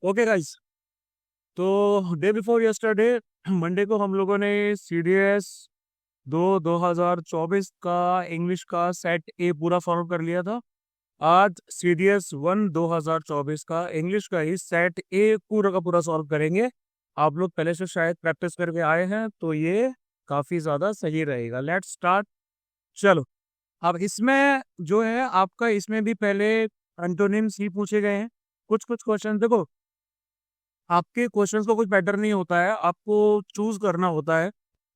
Okay guys, तो day before yesterday Monday को हम लोगों ने CDS 2024 का इंग्लिश का सेट ए पूरा सॉल्व कर लिया था। आज CDS 1 2024 का इंग्लिश का ही सेट ए पूरा का पूरा सॉल्व करेंगे। आप लोग पहले से शायद प्रैक्टिस करके आए हैं, तो ये काफी ज्यादा सही रहेगा। Let's start. चलो, अब इसमें जो है आपका, इसमें भी पहले एंटोनिम्स ही पूछे गए हैं। कुछ कुछ क्वेश्चन देखो, आपके क्वेश्चंस का कुछ पैटर्न नहीं होता है, आपको चूज करना होता है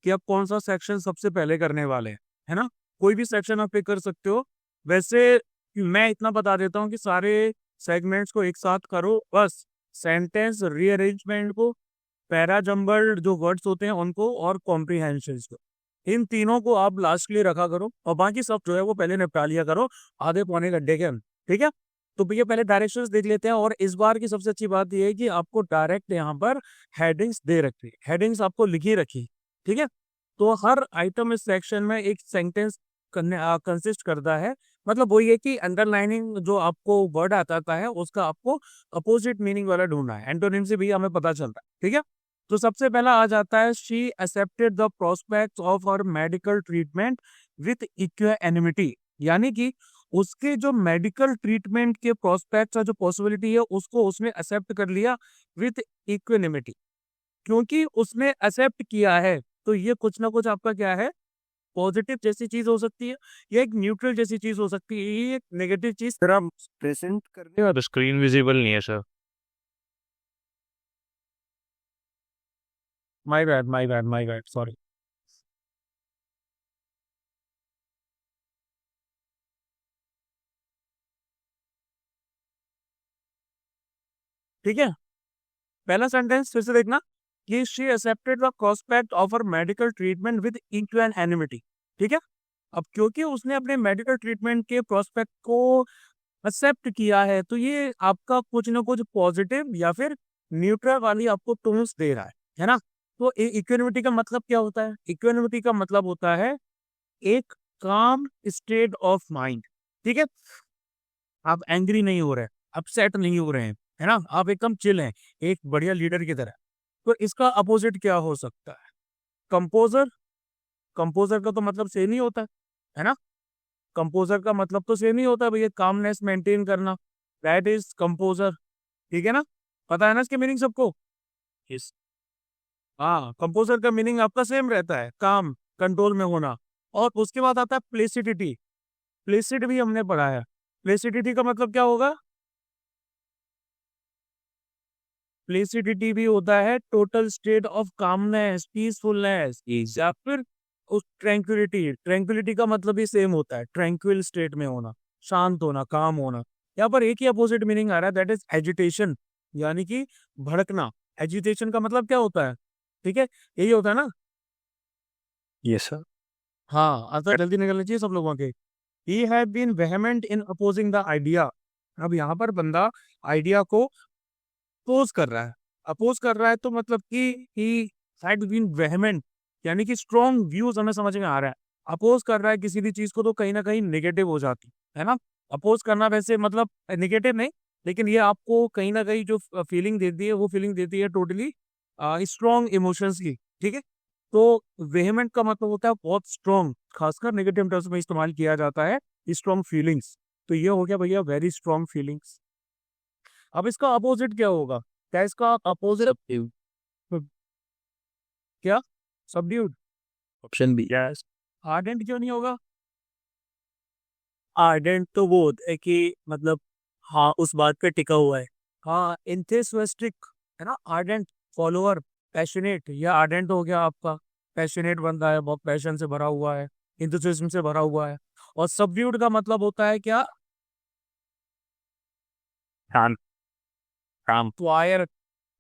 कि आप कौन सा सेक्शन सबसे पहले करने वाले हैं, है ना। कोई भी सेक्शन आप पिक कर सकते हो। वैसे मैं इतना बता देता हूँ कि सारे सेगमेंट्स को एक साथ करो बस। सेंटेंस रीअरेंजमेंट को, पैरा जम्बल्ड जो वर्ड्स होते हैं उनको, और कॉम्प्रीहेंशन को, इन तीनों को आप लास्ट के लिए रखा करो, और बाकी सब जो है वो पहले निपटा लिया करो आधे पौने घंटे के अंदर। ठीक है, तो भैया पहले डायरेक्शंस देख लेते हैं। और इस बार की सबसे अच्छी बात यह है कि आपको डायरेक्ट यहाँ पर हेडिंग्स दे रखी है, हेडिंग्स आपको लिखी रखी। ठीक है, तो हर आइटम इस सेक्शन में एक सेंटेंस कंसिस्ट करता है। मतलब वो ये कि अंडरलाइनिंग जो आपको वर्ड आता है उसका आपको अपोजिट मीनिंग वाला ढूंढना है। एंटोनिम से भी हमें पता चलता है। ठीक है, तो सबसे पहला आ जाता है, she accepted the prospect of her medical treatment with equanimity. यानी कि उसके जो मेडिकल ट्रीटमेंट के प्रोस्पेक्ट जो पॉसिबिलिटी है उसको उसने एक्सेप्ट कर लिया विथ इक्वानिमिटी। क्योंकि उसने एक्सेप्ट किया है, तो ये कुछ ना कुछ आपका क्या है, पॉजिटिव जैसी चीज हो सकती है, या एक न्यूट्रल जैसी चीज हो सकती है, ये एक नेगेटिव चीज सर आप प्रेजेंट करने यार स्क्रीन विजिबल नहीं है sir. My bad my bad my bad, sorry. ठीक है, पहला सेंटेंस फिर से देखना कि she accepted the prospect of her medical treatment with equanimity. ठीक है, अब क्योंकि उसने अपने मेडिकल ट्रीटमेंट के प्रोस्पेक्ट को एक्सेप्ट किया है, तो ये आपका कुछ ना कुछ पॉजिटिव या फिर न्यूट्रल वाली आपको टोन्स दे रहा है ना। तो इक्वानिमिटी का मतलब क्या होता है? इक्वानिमिटी का मतलब होता है एक काम स्टेट ऑफ माइंड। ठीक है, आप एंग्री नहीं हो रहे, अपसेट नहीं हो रहे हैं, है ना, आप एकदम चिल हैं, एक बढ़िया लीडर की तरह। तो इसका अपोजिट क्या हो सकता है? कंपोजर। कंपोजर का तो मतलब सेम ही होता है ना। कंपोजर का मतलब तो सेम ही होता है भैया, कामनेस मेंटेन करना, दैट इज कंपोजर। ठीक है ना, पता है ना इसके मीनिंग सबको? यस। हाँ, कंपोजर का मीनिंग आपका सेम रहता है, काम, कंट्रोल में होना। और उसके बाद आता है प्लेसिडिटी। प्लेसिड भी हमने पढ़ा है। प्लेसिडिटी का मतलब क्या होगा? प्लेसिडिटी भी होता है total state of calmness, peacefulness, या फिर उस ट्रैंक्विलिटी। ट्रैंक्विलिटी का मतलब भी सेम होता है, ट्रैंक्विल स्टेट में होना, शांत होना, काम होना। यहाँ पर एक ही अपोजिट मीनिंग आ रहा है, दैट इज एजिटेशन, यानी कि भड़कना। एजिटेशन का मतलब क्या होता है? ठीक है, यही होता है ना। Yes sir. हाँ, आंसर जल्दी निकलना चाहिए सब लोगों के। He have been vehement in opposing the idea. अब यहाँ पर बंदा आइडिया को अपोज कर रहा है। अपोज कर रहा है तो मतलब कि ही हैड बीन वेहेमेंट, यानी कि स्ट्रॉन्ग व्यूज हमें समझ में आ रहा है। अपोज कर रहा है किसी भी चीज को तो कहीं ना कहीं नेगेटिव हो जाती है ना। अपोज करना वैसे मतलब नेगेटिव नहीं, लेकिन ये आपको कहीं ना कहीं जो फीलिंग देती है वो फीलिंग देती है टोटली स्ट्रॉन्ग इमोशंस की। ठीक है, तो वेहेमेंट का मतलब होता है बहुत स्ट्रॉन्ग, खासकर नेगेटिव टर्म्स में इस्तेमाल किया जाता है, स्ट्रॉन्ग फीलिंग्स। तो ये हो गया भैया वेरी स्ट्रॉन्ग फीलिंग्स। अब इसका अपोजिट क्या होगा? क्या इसका अपोजिट? सब क्या? Subdued? Option B. Yes. Ardent क्यों नहीं होगा? आर्डेंट तो वो होता है कि मतलब, हाँ, उस बात पे टिका हुआ है। हाँ, इंथुसियास्टिक है ना, आर्डेंट फॉलोअर, पैशनेट। या आर्डेंट हो गया आपका पैशनेट बंदा है, बहुत पैशन से भरा हुआ है, इंथुसिज्म से भरा हुआ है। और सबड्यूड का मतलब होता है क्या? शांत। काम। क्वायर,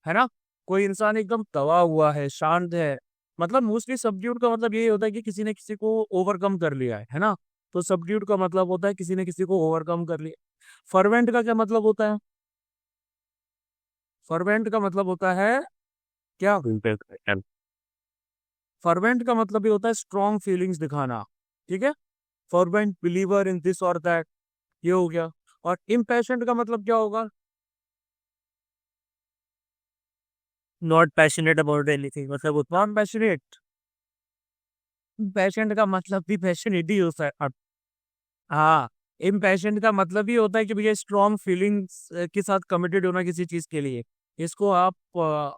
है ना। कोई इंसान एकदम दबा हुआ है, शांत है। मतलब मोस्टली सबड्यूड का मतलब यही होता है कि किसी ने किसी को ओवरकम कर लिया है ना। तो सबड्यूड का मतलब होता है किसी ने किसी को ओवरकम कर लिया। फर्वेंट का क्या मतलब होता है? फर्वेंट का मतलब होता है क्या? फर्वेंट का मतलब भी होता है स्ट्रॉन्ग फीलिंग्स दिखाना। ठीक है, फर्वेंट बिलीवर इन दिस और दैट, ये हो गया। और इम्पैशंट का मतलब क्या होगा? नॉट पैशनेट अबाउट एनीथिंग, मतलब उतना नॉन पैशनेट, पैशनेट का मतलब भी पैशनेट ही होता है हाँ, इम्पैशनेट का मतलब ये होता है कि भैया स्ट्रॉन्ग फीलिंग्स के साथ कमिटेड होना किसी चीज के लिए। इसको आप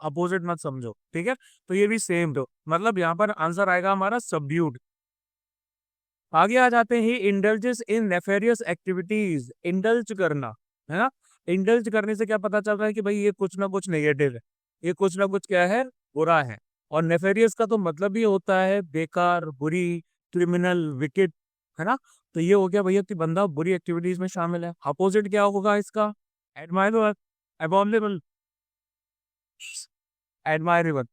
अपोजिट मत समझो, ठीक है। तो ये भी सेम दो, मतलब यहाँ पर आंसर आएगा हमारा सबड्यूड। आगे आ जाते हैं इंडल्जेस इन नेफेरियस एक्टिविटीज, इंडल्ज करना, है ना। इंडल्ज करने से क्या पता चल रहा है कि भाई ये कुछ ना कुछ नेगेटिव है, ये कुछ ना कुछ क्या है, बुरा है। और नेफेरियस का तो मतलब ही होता है बेकार, बुरी, क्रिमिनल, विकेट, है ना। तो ये हो गया भैया कि बंदा बुरी एक्टिविटीज में शामिल है। अपोजिट क्या होगा इसका, एडमायरेबल, अबॉर्मेबल, एडमायरेबल।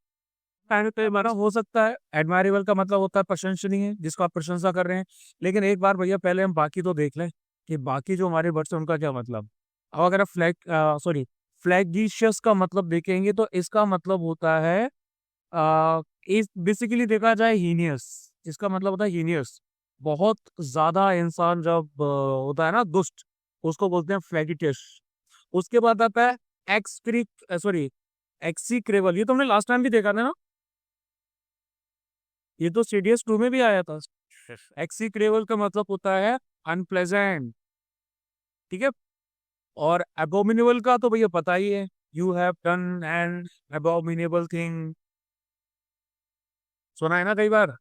पहले तो हमारा हो सकता है एडमायरेबल का मतलब होता है प्रशंसनीय, जिसको आप प्रशंसा कर रहे हैं। लेकिन एक बार भैया पहले हम बाकी तो देख लें कि बाकी जो हमारे वर्ड्स हैं उनका क्या मतलब। अब अगर आप फ्लैगिशियस का मतलब देखेंगे तो इसका मतलब होता है इस बेसिकली देखा जाए हीनियस, इसका मतलब होता है हीनियस। बहुत ज्यादा इंसान जब होता है ना दुष्ट, उसको बोलते हैं फ्लैगिटियस। उसके बाद आता है एक्सक्रिक सॉरी एक्सीक्रेबल, ये तो हमने लास्ट टाइम भी देखा था ना, ये तो सीडीएस 2 में भी आया था। एक्सीक्रेबल का मतलब होता है अनप्लेजेंट, ठीक है। और एबोमिनेबल का तो भैया पता ही है, you have done an abominable thing, सुना है ना कई बार,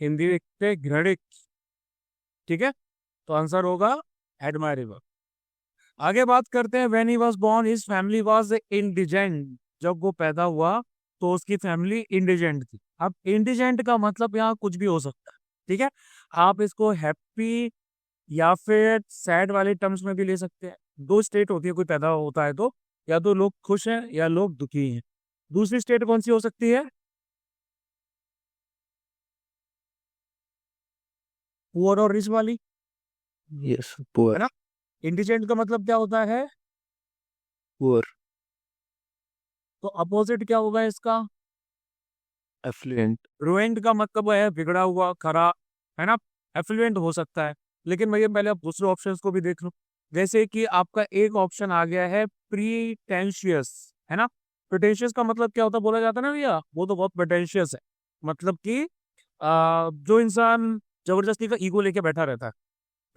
हिंदी में घृणित, ठीक है। तो आंसर होगा एडमायरेबल। आगे बात करते हैं, when he was born his family was indigent, जब वो पैदा हुआ तो उसकी फैमिली इंडिजेंट थी। अब इंडिजेंट का मतलब यहाँ कुछ भी हो सकता है, ठीक है। आप इसको हैप्पी या फिर सैड वाले टर्म्स में भी ले सकते हैं। दो स्टेट होती है कोई पैदा होता है तो, या तो लोग खुश हैं या लोग दुखी हैं। दूसरी स्टेट कौन सी हो सकती है, पुअर और रिच वाली, Yes, है poor, ना। इंडिजेंट का मतलब क्या होता है, poor, तो अपोजिट क्या होगा इसका, affluent, रुइंड का मतलब है बिगड़ा हुआ, खराब, है ना। एफ्लुएंट हो सकता है। लेकिन भैया पहले आप दूसरे ऑप्शंस को भी देख लो। जैसे कि आपका एक ऑप्शन आ गया है प्रीटेंशियस, है ना। प्रीटेंशियस का मतलब क्या होता है बोला जाता है ना भैया, वो तो बहुत प्रीटेंशियस है। मतलब कि जो इंसान जबरदस्ती का ईगो लेके बैठा रहता है,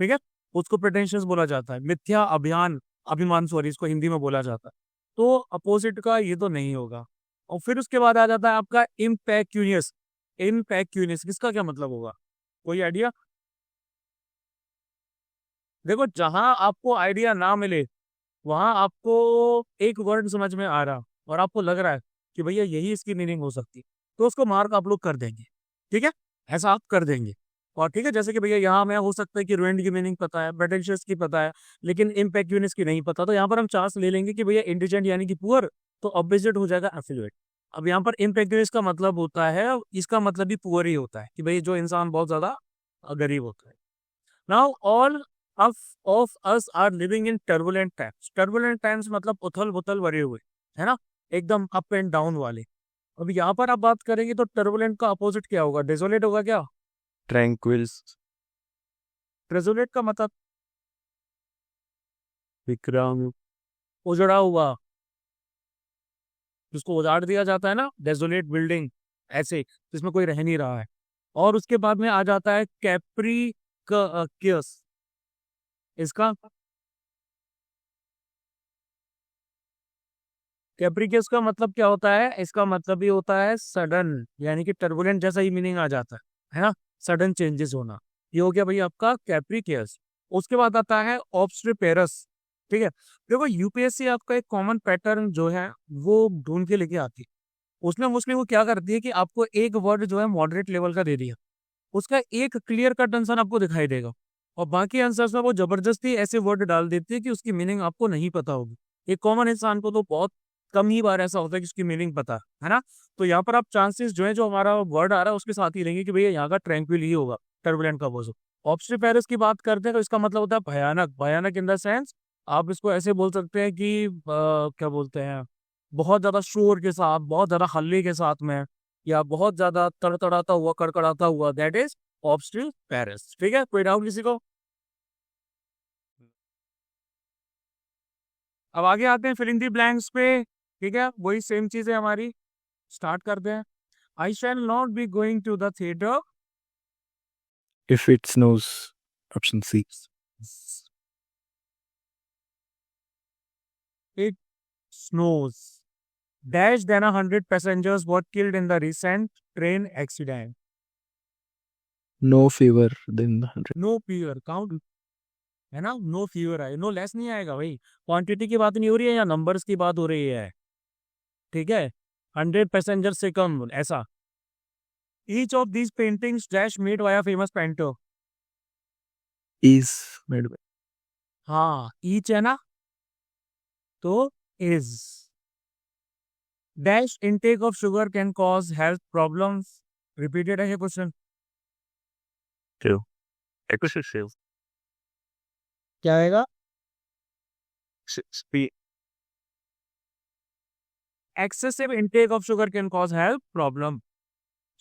ठीक है, उसको प्रेटेंशियस बोला जाता है। मिथ्या अभियान, अभिमान सॉरी, इसको हिंदी में बोला जाता है। तो अपोजिट का ये तो नहीं होगा। और फिर उसके बाद आ जाता है आपका इम्पैक्यूनियस। इम्पैक्यूनियस किसका क्या मतलब होगा, कोई आइडिया। देखो जहां आपको आइडिया ना मिले वहां आपको एक वर्ड समझ में आ रहा और आपको लग रहा है कि भैया यही इसकी मीनिंग हो सकती, तो उसको मार्क आप लोग कर देंगे, ठीक है। ऐसा आप कर देंगे। और ठीक है, जैसे कि भैया यहाँ हमें हो सकता है कि रुइंड की मीनिंग पता है, प्रेटेंशियस की पता है, लेकिन इम्पैक्यूनियस की नहीं पता। तो यहाँ पर हम चांस ले लेंगे कि भैया इंडिजेंट यानी कि पुअर, तो ऑपोजिट हो जाएगा एफिलुएट। अब यहाँ पर इम्पैक्यूनियस का मतलब होता है, इसका मतलब भी पुअर ही होता है कि भाई जो इंसान बहुत ज्यादा गरीब होता है। Now all of of us are living in turbulent times। turbulent times मतलब उथल पुथल भरे हुए, है ना, एकदम अप एंड डाउन वाले। अब यहाँ पर आप बात करेंगे तो टर्बुलेंट का अपोजिट क्या होगा, डेजोलेट होगा क्या। tranquil, डेजोलेट का मतलब विक्रम, उजड़ा हुआ, जिसको उजाड़ दिया जाता है ना, डेजोलेट बिल्डिंग, ऐसे जिसमें कोई रह नहीं रहा है। और उसके बाद में आ जाता है कैप्री कियस, इसका कैप्रिकस का मतलब क्या होता है, इसका मतलब ही होता है सडन, यानी कि टर्बुलेंट जैसा ही मीनिंग आ जाता है ना, सडन चेंजेस होना। ये हो गया भाई आपका कैप्रिकस। उसके बाद आता है ऑब्स्ट्रीपेरस, ठीक है। देखो यूपीएससी आपका एक कॉमन पैटर्न जो है वो ढूंढ के लेके आती है। उसमें मोस्टली वो क्या करती है कि आपको एक वर्ड जो है मॉडरेट लेवल का दे दिया, उसका एक क्लियर कट आंसर आपको दिखाई देगा, और बाकी आंसर्स में वो जबरदस्ती ऐसे वर्ड डाल देती है कि उसकी मीनिंग आपको नहीं पता होगी। एक कॉमन इंसान को तो बहुत कम ही बार ऐसा होता है कि उसकी मीनिंग पता है ना। तो यहाँ पर आप चांसेस जो है, जो हमारा वर्ड आ रहा है उसके साथ ही रहेंगे कि भैया यहाँ का ट्रैंक्विल ही होगा, टर्बुलेंट का वो। ऑब्स्ट्रीपेरस की बात करते हैं तो इसका मतलब होता है भयानक, भयानक इन द सेंस आप इसको ऐसे बोल सकते हैं कि क्या बोलते हैं, बहुत ज्यादा शोर के साथ, बहुत ज्यादा हल्ले के साथ में, या बहुत ज्यादा तड़तड़ाता हुआ, कड़कड़ाता हुआ, दैट इज ऑब्स्ट्री पेरिस, ठीक है। कोई डाउट किसी को। अब आगे आते हैं फिलिंग दी ब्लैंक्स पे। ठीक है, वही सेम चीज है हमारी। स्टार्ट करते हैं। I shall not be going to the theatre If it snows. Option C. it snows. Dash than 100 passengers were killed in the recent train accident. No fewer than 100. No fewer count है ना, no fewer आए, no less नहीं आएगा भाई। Quantity की बात नहीं हो रही है या नंबर्स की बात हो रही है, ठीक है। 100 पैसेंजर से कम ऐसा। Each of these paintings dash made by a famous painter. Is made by. हाँ, ईच है ना, तो is. Dash intake of sugar cane cause health problems. Repeated है ये क्वेश्चन। Excessive. क्या आएगा? Excessive intake of sugar can cause health problem.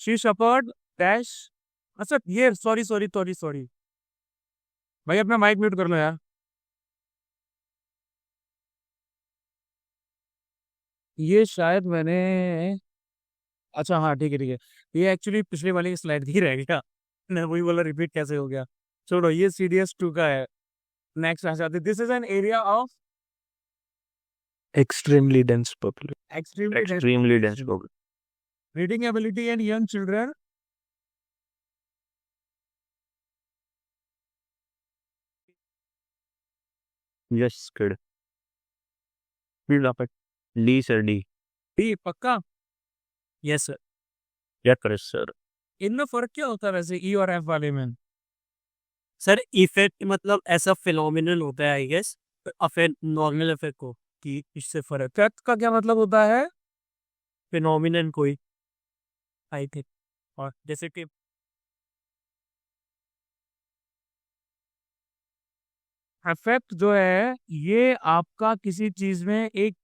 She suffered dash। अच्छा ये सॉरी भाई अपना माइक म्यूट कर लो यार। ये शायद मैंने, अच्छा हाँ ठीक है, ये एक्चुअली पिछले वाली स्लाइड ही रह गया। मैं वही बोला रिपीट कैसे हो गया। छोड़ो, ये CDS 2 का है। नेक्स्ट आ जाते। This is an area of Extremely dense population. Extremely dense problem. Reading ability and young children. Yes, good. Field of it. D, sir, D. D पक्का? Yes sir. Yeah, correct, sir. इनमें फर्क क्या होता है वैसे ई और एफ वाले में? सर इफेक्ट मतलब ऐसा फिनोमिनल होता है I guess, affect normal effect को कि इससे फर्क। इफेक्ट का क्या मतलब होता है? फिनोमिनन कोई आई थिंक, और जैसे कि इफेक्ट जो है ये आपका किसी चीज में एक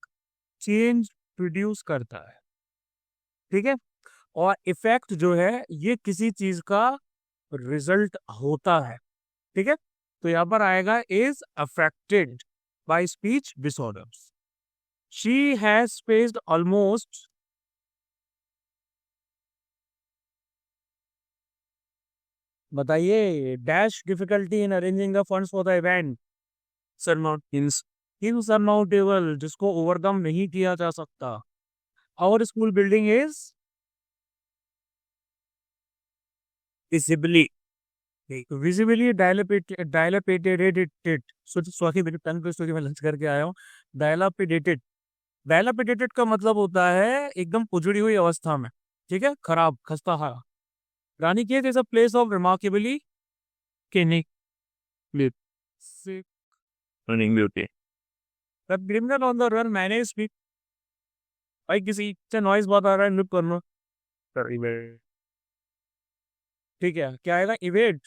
चेंज प्रोड्यूस करता है, ठीक है। और इफेक्ट जो है ये किसी चीज का रिजल्ट होता है, ठीक है। तो यहां पर आएगा is affected by speech disorders. She has faced almost, बताइए, dash difficulty in arranging the funds for the event. Sir not insurmountable, जिसको ओवरकम नहीं किया जा सकता। Our school building is visibly visibly dilapidated. Sorry मेरी टंग पे मैं lunch करके आया हूँ। डायलापिडेटेड, डायलापिडेटेड का मतलब होता है एकदम उजड़ी हुई अवस्था में, ठीक है, खराब खस्ता हाल। Ranikhet is a place of remarkably scenic sick। Running beauty. The criminal on the run managed speak। भाई किसी से नॉइज बहुत आ रहा है, म्यूट करना। ठीक है, क्या आएगा? Evade,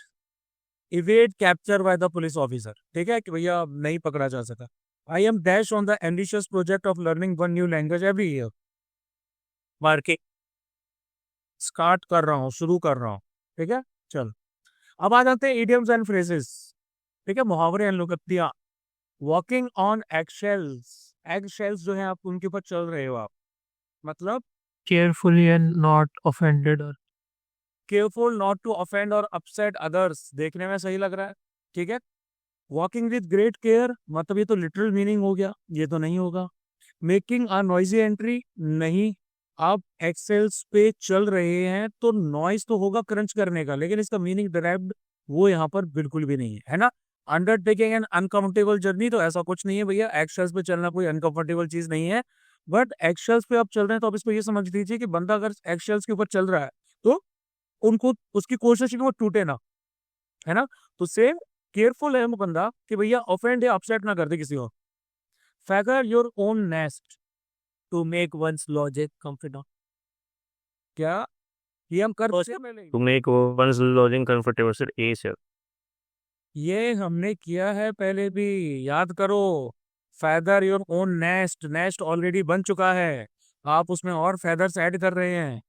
evade capture by the police officer, ठीक है, कि भैया नहीं पकड़ा जा सका। I am dash on the ambitious project of learning one new language every year. Market start कर रहा हूँ, शुरू कर रहा हूँ, ठीक है। चल अब आ जाते हैं इडियम्स एंड फ्रेजेस, ठीक है, मुहावरे एंड लोकप्तियां। वॉकिंग ऑन एगशेल्स, एगशेल्स जो है आप उनके ऊपर चल रहे हो आप, मतलब केयरफुली एंड नॉट ऑफेंडेड और केयरफुल नॉट टू ऑफेंड और अपसेट अदर्स। देखने में सही लग रहा है, ठीक है। वॉकिंग विद ग्रेट केयर, मतलब ये तो लिटरल मीनिंग हो गया, ये तो नहीं होगा। मेकिंग अ नॉइजी एंट्री, नहीं। आप एक्सेल्स पे चल रहे हैं तो नॉइज तो होगा क्रंच करने का, लेकिन इसका मीनिंग डायरेक्ट वो यहाँ पर बिल्कुल भी नहीं है ना। अंडरटेकिंग एन अनकंफर्टेबल जर्नी, तो ऐसा कुछ नहीं है भैया, एक्सेल्स पे चलना कोई अनकंफर्टेबल चीज नहीं है। बट एक्सेल्स पे आप चल रहे हैं तो आप इसको ये समझ लीजिए कि बंदा अगर एक्सेल्स के ऊपर चल रहा है तो उनको उसकी कोशिश है कि वो टूटे ना, है ना। तो सेम केयरफुल है वो बंदा कि भैया ऑफेंड या अपसेट ना कर दे किसी और। Feather your own nest, to make one's logic comfortable. क्या ये हम कर सकते हैं पहले ही? To make one's logic comfortable sir, A sir. ये हमने किया है पहले भी, याद करो। Feather your own nest, nest already बन चुका है, आप उसमें और फैदर्स ऐड कर रहे हैं।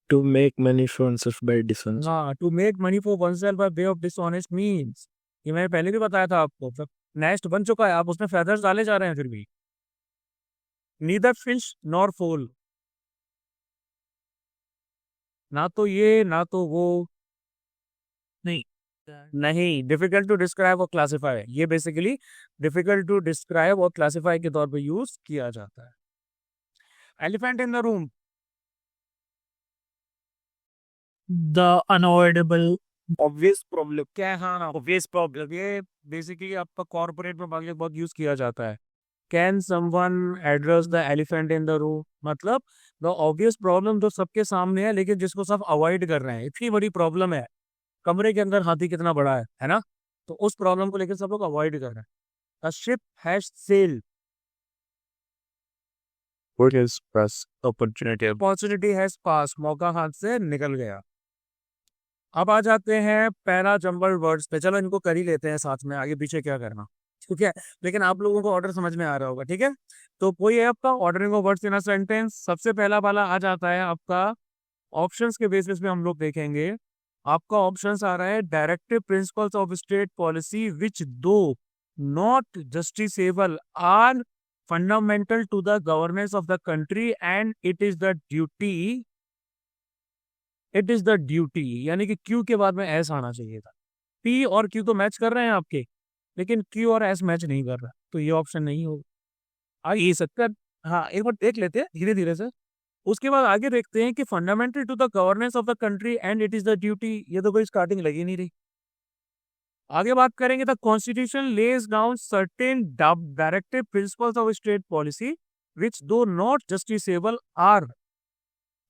To make money for oneself by dishonest. हाँ, to make money for oneself by way of dishonest means, ये मैंने पहले भी बताया था आपको। नेस्ट बन चुका है, आप उसमें फैदर्स डाले जा रहे हैं फिर भी। नीदर फिश नॉर फोल, ना तो ये ना तो वो। नहीं, नहीं, डिफिकल्ट टू डिस्क्राइब और क्लासिफाई, ये बेसिकली डिफिकल्ट टू डिस्क्राइब और क्लासिफाई के तौर पे यूज किया जाता है। Elephant in the room, the unavoidable Obvious problem. क्या है? हाँ, ऑब्वियस प्रॉब्लम, ये बेसिकली आपका कॉर्पोरेट में बहुत यूज किया जाता है। Can someone address the elephant in the room, मतलब द ऑब्वियस प्रॉब्लम जो सबके सामने है लेकिन जिसको सब अवॉइड कर रहे हैं। इतनी बड़ी प्रॉब्लम है, कमरे के अंदर हाथी कितना बड़ा है ना? तो उस प्रॉब्लम को लेकर सब लोग अवॉइड कर रहे हैं। A ship has sail, What is press opportunity? Opportunity has pass, मौका हाथ से निकल गया। अब आ जाते हैं पैरा जंबल वर्ड्स पे। चलो इनको कर ही लेते हैं साथ में, आगे पीछे क्या करना, ठीक है? लेकिन आप लोगों को ऑर्डर समझ में आ रहा होगा, ठीक है? तो कोई है आपका ordering of words in a sentence. सबसे पहला वाला आ जाता है आपका, ऑप्शंस के बेसिस पे हम लोग देखेंगे। आपका ऑप्शंस आ रहा है, directive principles of state policy which though not justiciable are fundamental to the governance of the country and it is the duty, यानी कि क्यू के बाद में एस आना चाहिए था। पी और क्यू तो मैच कर रहे हैं आपके, लेकिन क्यू और एस मैच नहीं कर रहा, तो ये ऑप्शन नहीं होगा। ये सकता है। हाँ, एक बार देख लेते हैं धीरे धीरे से। उसके बाद आगे देखते हैं कि fundamental to the governance of the country and it is the duty, ये तो कोई स्टार्टिंग लगी नहीं रही। आगे बात करेंगे, the constitution lays down certain directive principles of state policy which though not justiciable are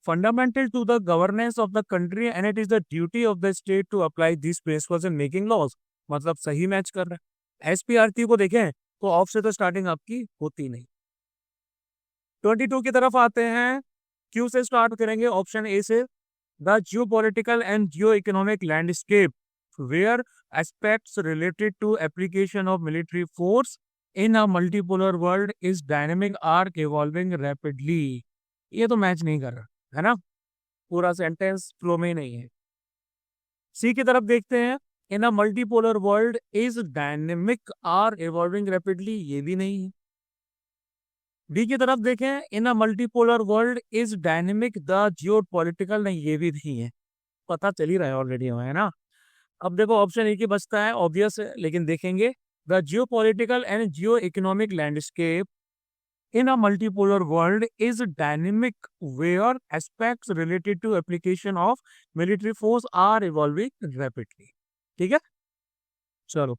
fundamental to the governance of the country and it is the duty of the state to apply these principles in making laws। मतलब सही match कर रहा है। एसपीआरटी को देखें तो of से तो स्टार्टिंग आपकी होती नहीं। 22 की तरफ आते हैं, क्यू से स्टार्ट करेंगे, ऑप्शन ए से। The geopolitical and geoeconomic landscape where aspects related to application of military force in a multipolar world is dynamic are evolving rapidly, ये तो मैच नहीं कर रहा है ना, पूरा सेंटेंस फ्लो में नहीं है। सी की तरफ देखते हैं, in a multipolar world is dynamic are evolving rapidly, ये भी नहीं है। डी की तरफ देखें, in a multipolar world is dynamic the geopolitical, नहीं ये भी नहीं है। पता चल ही रहा है ऑलरेडी हमें, है ना? अब देखो ऑप्शन ए की बचता है, ऑब्वियस है, लेकिन देखेंगे, the geopolitical and geoeconomic landscape in a multipolar world is dynamic where aspects related to application of military force are evolving rapidly। ठीक है, चलो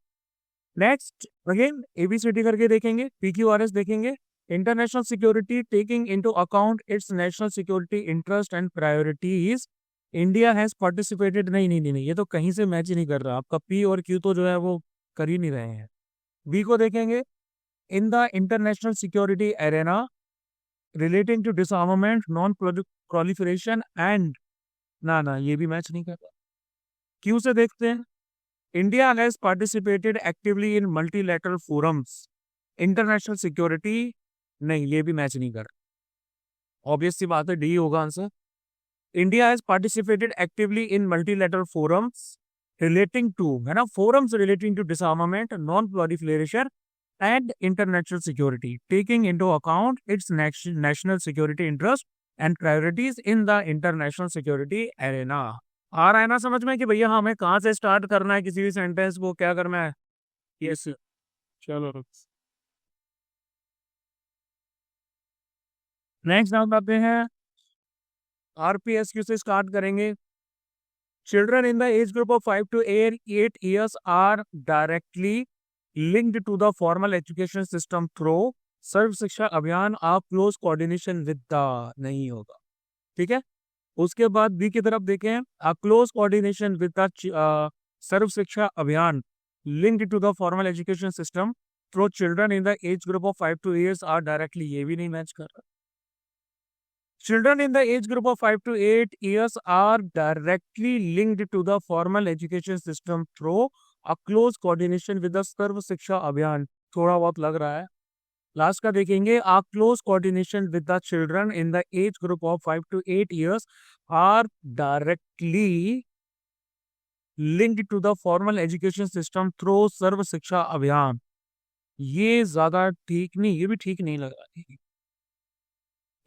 नेक्स्ट अगेन एबीसीडी करके देखेंगे, पीक्यूआरएस देखेंगे। International security taking into account it's national security interest and priorities, India has participated, नहीं नहीं नहीं नहीं, ये तो कहीं से मैच ही नहीं कर रहा। आपका पी और क्यू तो जो है वो कर ही नहीं रहे हैं। बी को देखेंगे, in the international security arena relating to disarmament, non-proliferation and ना ये भी मैच नहीं करता। क्यू से देखते हैं, India has participated actively in multilateral forums, international security, नहीं ये भी मैच नहीं कर रहा। ऑब्वियस सी बात है, डी होगा answer. India has participated actively in multilateral forums relating to, है ना, forums relating to disarmament, non proliferation and international security, taking into account its national security interest and priorities in the international security arena। आ रहा है ना समझ में कि भैया हमें कहाँ से स्टार्ट करना है, किसी भी सेंटेंस को क्या करना है? यस, चलो नेक्स्ट नाम आते हैं, आरपीएसक्यू से स्टार्ट करेंगे। Children in the age group of 5 to 8 years are directly linked to the formal education system through Sarva Shiksha Abhiyan, आप क्लोज कोऑर्डिनेशन विद द, नहीं होगा। ठीक है, उसके बाद बी की तरफ देखें, आप close coordination with the Sarva Shiksha Abhiyan linked to the formal education system through children in the age group of 5 to 8 years are directly, ये भी नहीं मैच कर रहा। Children in the age group of 5 to 8 years are directly linked to the formal education system through a close coordination with the सर्व शिक्षा अभियान, थोड़ा बहुत लग रहा है। लास्ट का देखेंगे, a close coordination with the children in the age group of 5 to 8 years are directly linked to the formal education system through Sarva Shiksha अभियान, ये ज्यादा ठीक नहीं, ये भी ठीक नहीं लग रहा।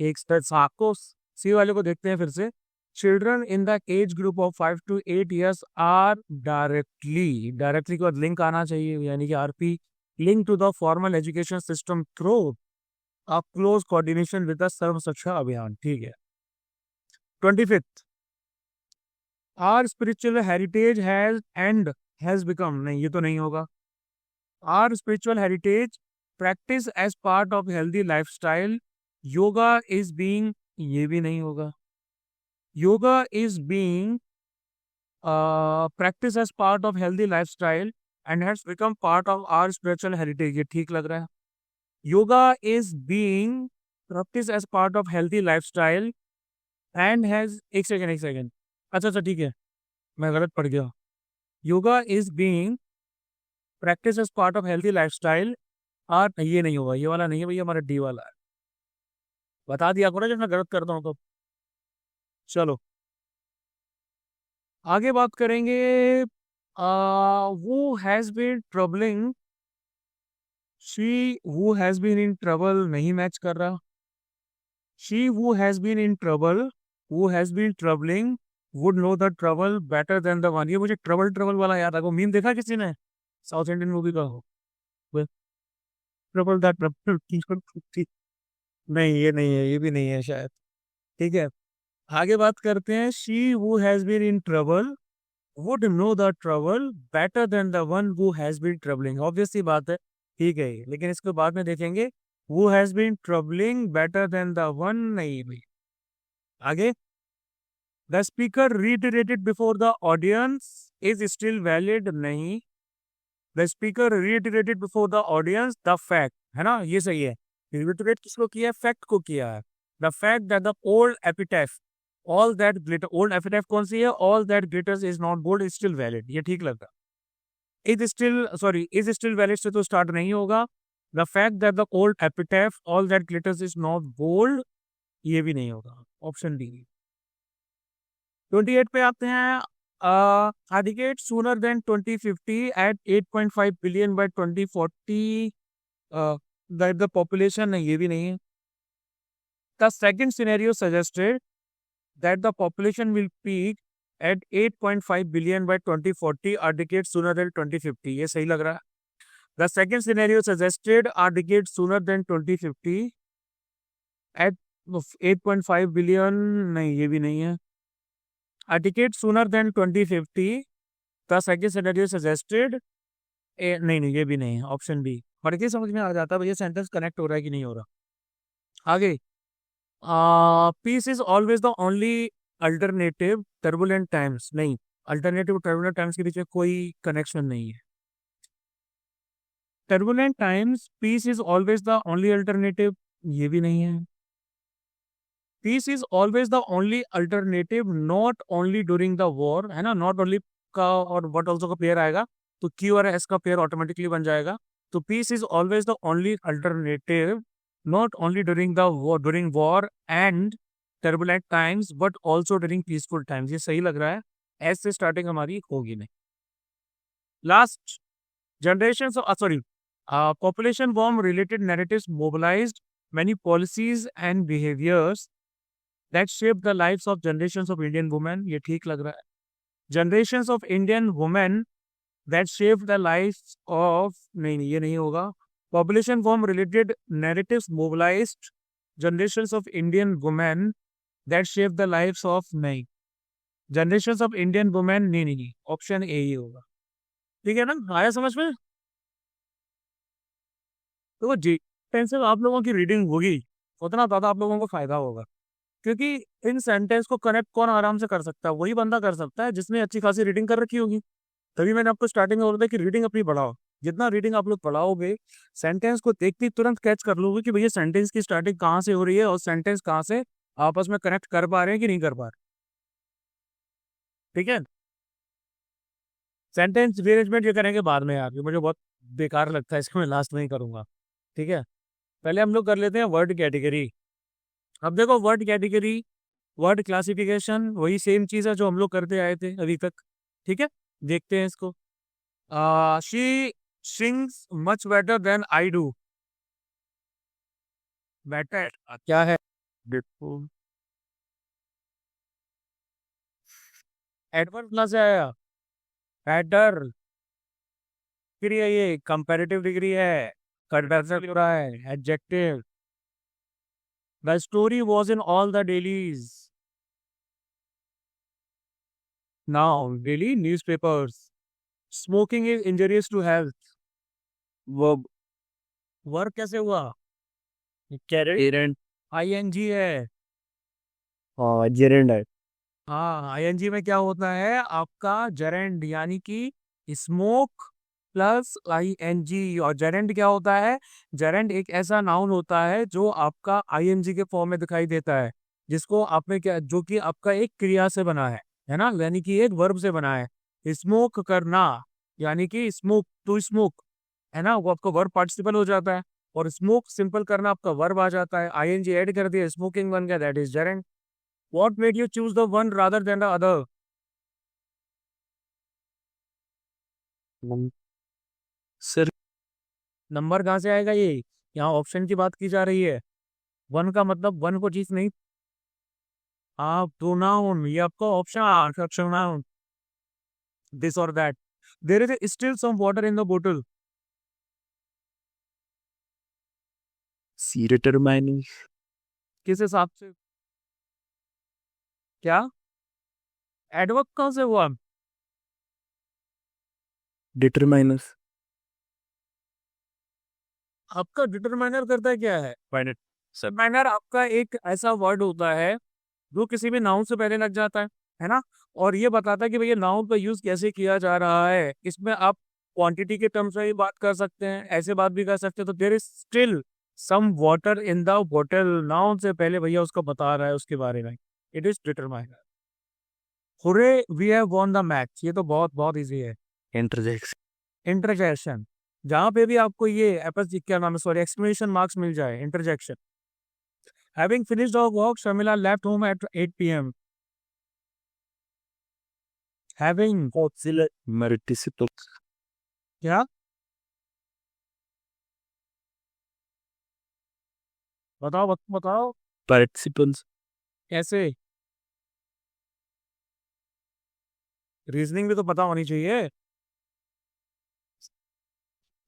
एक स्टेट आपको सी वाले को देखते हैं फिर से। Children in the age group of 5 to 8 years are directly के बाद लिंक आना चाहिए, यानी कि RP, link to the formal education system through a close coordination with the Sarva Shiksha Abhiyan. ठीक है। 25th, our spiritual heritage has become, नहीं ये तो नहीं होगा। Our spiritual heritage practice as part of healthy lifestyle, yoga is being, ये भी नहीं होगा। Yoga is being practice as part of healthy lifestyle and has become part of our spiritual heritage, ये ठीक लग रहा है। Yoga is being practiced as part of healthy lifestyle and has, एक सेकेंड, अच्छा ठीक है, मैं गलत पढ़ गया। Yoga is being practiced as part of healthy lifestyle, और ये नहीं होगा, ये वाला नहीं है भैया, हमारा डी वाला है। बता दिया करो जब मैं गलत करता हूँ तो। चलो आगे बात करेंगे। who has been troubling, she who has been in trouble नहीं मैच कर रहा। she who has been in trouble, who has been troubling would know the trouble better than the one, ये मुझे ट्रबल वाला याद आ गया। मीम देखा किसी ने साउथ इंडियन मूवी का हो, ट्रबल दैट नहीं ये नहीं है, ये भी नहीं है शायद। ठीक है, आगे बात करते हैं। she who has been in trouble would know the trouble better than the one who has been troubling, obvious सी बात है, ठीक है, लेकिन इसको बाद में देखेंगे। who has been troubling better than the one, नहीं भी। आगे, the speaker reiterated before the audience is still valid, नहीं। the speaker reiterated before the audience the fact, है ना, ये सही है। reiterate किसको किया है? फैक्ट को किया है। the fact that the old epitaph all that glitter, old epitaph कौन सी है? all that glitters is not gold is still valid, ये ठीक लगा। is still valid से तो स्टार्ट नहीं होगा। the fact that the old epitaph all that glitters is not gold, ये भी नहीं होगा, ऑप्शन डी। 28 पे आते हैं। Indicate sooner than 2050 at 8.5 billion by 2040 that the population, नहीं ये भी नहीं है। The second scenario suggested that the population will peak at 8.5 billion by 2040, a decade sooner than 2050, ये सही लग रहा है। The second scenario suggested a decade sooner than 2050 at 8.5 billion, नहीं ये भी नहीं है। A decade sooner than 2050, the second scenario suggested, नहीं ये भी नहीं है, ऑप्शन बी। पढ़ के समझ में आ जाता है भैया सेंटेंस कनेक्ट हो रहा है कि नहीं हो रहा। आगे, peace is always the only alternative turbulent times, नहीं, अल्टरनेटिव टर्बुलेंट टाइम्स के बीच में कोई कनेक्शन नहीं है। Turbulent times, peace is always the only alternative, ये भी नहीं है। Peace is always the only alternative not only during the war, है ना, नॉट ओनली का और बट ऑल्सो का पेयर आएगा तो क्यू और एस का पेयर ऑटोमेटिकली बन जाएगा। तो peace is always the only alternative not only during war and turbulent times but also during peaceful times, ये सही लग रहा है। एस से स्टार्टिंग हमारी होगी नहीं। Last, generation population bomb related narratives mobilized many policies and behaviors that shaped the lives of generations of Indian women, ये ठीक लग रहा है। generations of Indian women that shaped the lives of, नहीं ये नहीं होगा। population bomb related narratives mobilized generations of Indian women that shaped the lives of, नहीं, generations of Indian women, नहीं, ऑप्शन ए ही होगा। ठीक है ना, आया समझ में? तो जी टेंस आप लोगों की रीडिंग होगी उतना ज़्यादा आप लोगों को फायदा होगा, क्योंकि इन सेंटेंस को कनेक्ट कौन आराम से कर सकता है? वही बंदा कर सकता है जिसने अच्छी खासी रीडिंग कर रखी होगी। तभी मैंने आपको स्टार्टिंग में बोला था कि रीडिंग अपनी बढ़ाओ। जितना रीडिंग आप लोग पढ़ाओगे, सेंटेंस को देखते ही तुरंत कैच कर लोगे कि भैया सेंटेंस की स्टार्टिंग कहाँ से हो रही है और सेंटेंस कहाँ से आपस में कनेक्ट कर पा रहे हैं कि नहीं कर पा रहे। ठीक है, सेंटेंस रीअरेंजमेंट ये करेंगे बाद में यार, मुझे बहुत बेकार लगता है, इसको मैं लास्ट में ही करूंगा। ठीक है, पहले हम लोग कर लेते हैं वर्ड कैटेगरी। अब देखो, वर्ड कैटेगरी, वर्ड क्लासिफिकेशन वही सेम चीज़ है जो हम लोग करते आए थे अभी तक। ठीक है, देखते हैं इसको। She sings much better than I do, better क्या है? Before. एडवर्ब कहाँ से आया? एडर, फिर ये कंपैरेटिव डिग्री है, कंट्राक्शन हो रहा है, adjective. The story was in all the dailies. Now daily newspapers. Smoking is injurious to health. Verb. Work कैसे हुआ? कैरेट Parent. आईएनजी है। Gerund है. हाँ, आईएनजी में क्या होता है आपका? जेरेंड, यानी कि स्मोक प्लस आईएनजी। और जेरेंड क्या होता है? जेरेंड एक ऐसा नाउन होता है जो आपका आईएनजी के फॉर्म में दिखाई देता है, जिसको आपने क्या, जो कि आपका एक क्रिया से बना है ना, यानी कि एक वर्ब से बना है। स्मोक करना, यानी कि स्मोक, टू स्मोक, है ना, वो आपका वर्ब पार्टिसिपल हो जाता है। और स्मोक सिंपल करना आपका वर्ब आ जाता है, आईएनजी ऐड कर दिया, स्मोकिंग बन गया, that is gerund. What made you choose the one rather than the other? Sir, number कहाँ से आएगा ये? यहाँ ऑप्शन की बात की जा रही है। वन का मतलब वन को चीज नहीं, आप प्रोनाउन, ये आपका ऑप्शन नाउन, दिस और that. There is still some water in the बोतल। C determining. किस हिसाब से? क्या एडवर्ब कहाँ से हुआ? Determiners. आपका डिटरमाइनर करता है क्या है? Find it. सबमाइनर आपका एक ऐसा वर्ड होता है जो किसी भी नाउन से पहले लग जाता है ना, और ये बताता है कि भैया नाउन का यूज कैसे किया जा रहा है। इसमें आप क्वांटिटी के टर्म्स में भी बात कर सकते हैं, ऐसे बात भी कर सकते हैं। तो there is still some water in the bottle, noun से पहले भैया उसको बता रहा है उसके बारे में, it is determiner. Hurray we have won the match, ये तो बहुत बहुत इजी है। Interjection. इंटरजेक्शन, जहां पे भी आपको ये एपस क्या नाम है, सॉरी, एक्सक्लेमेशन मार्क्स मिल जाए, interjection. Having finished our work, Shamila left home at 8 p.m. Having Auxiliary. Participle. क्या? बताओ बताओ। Participles. कैसे? रीजनिंग भी तो पता होनी चाहिए।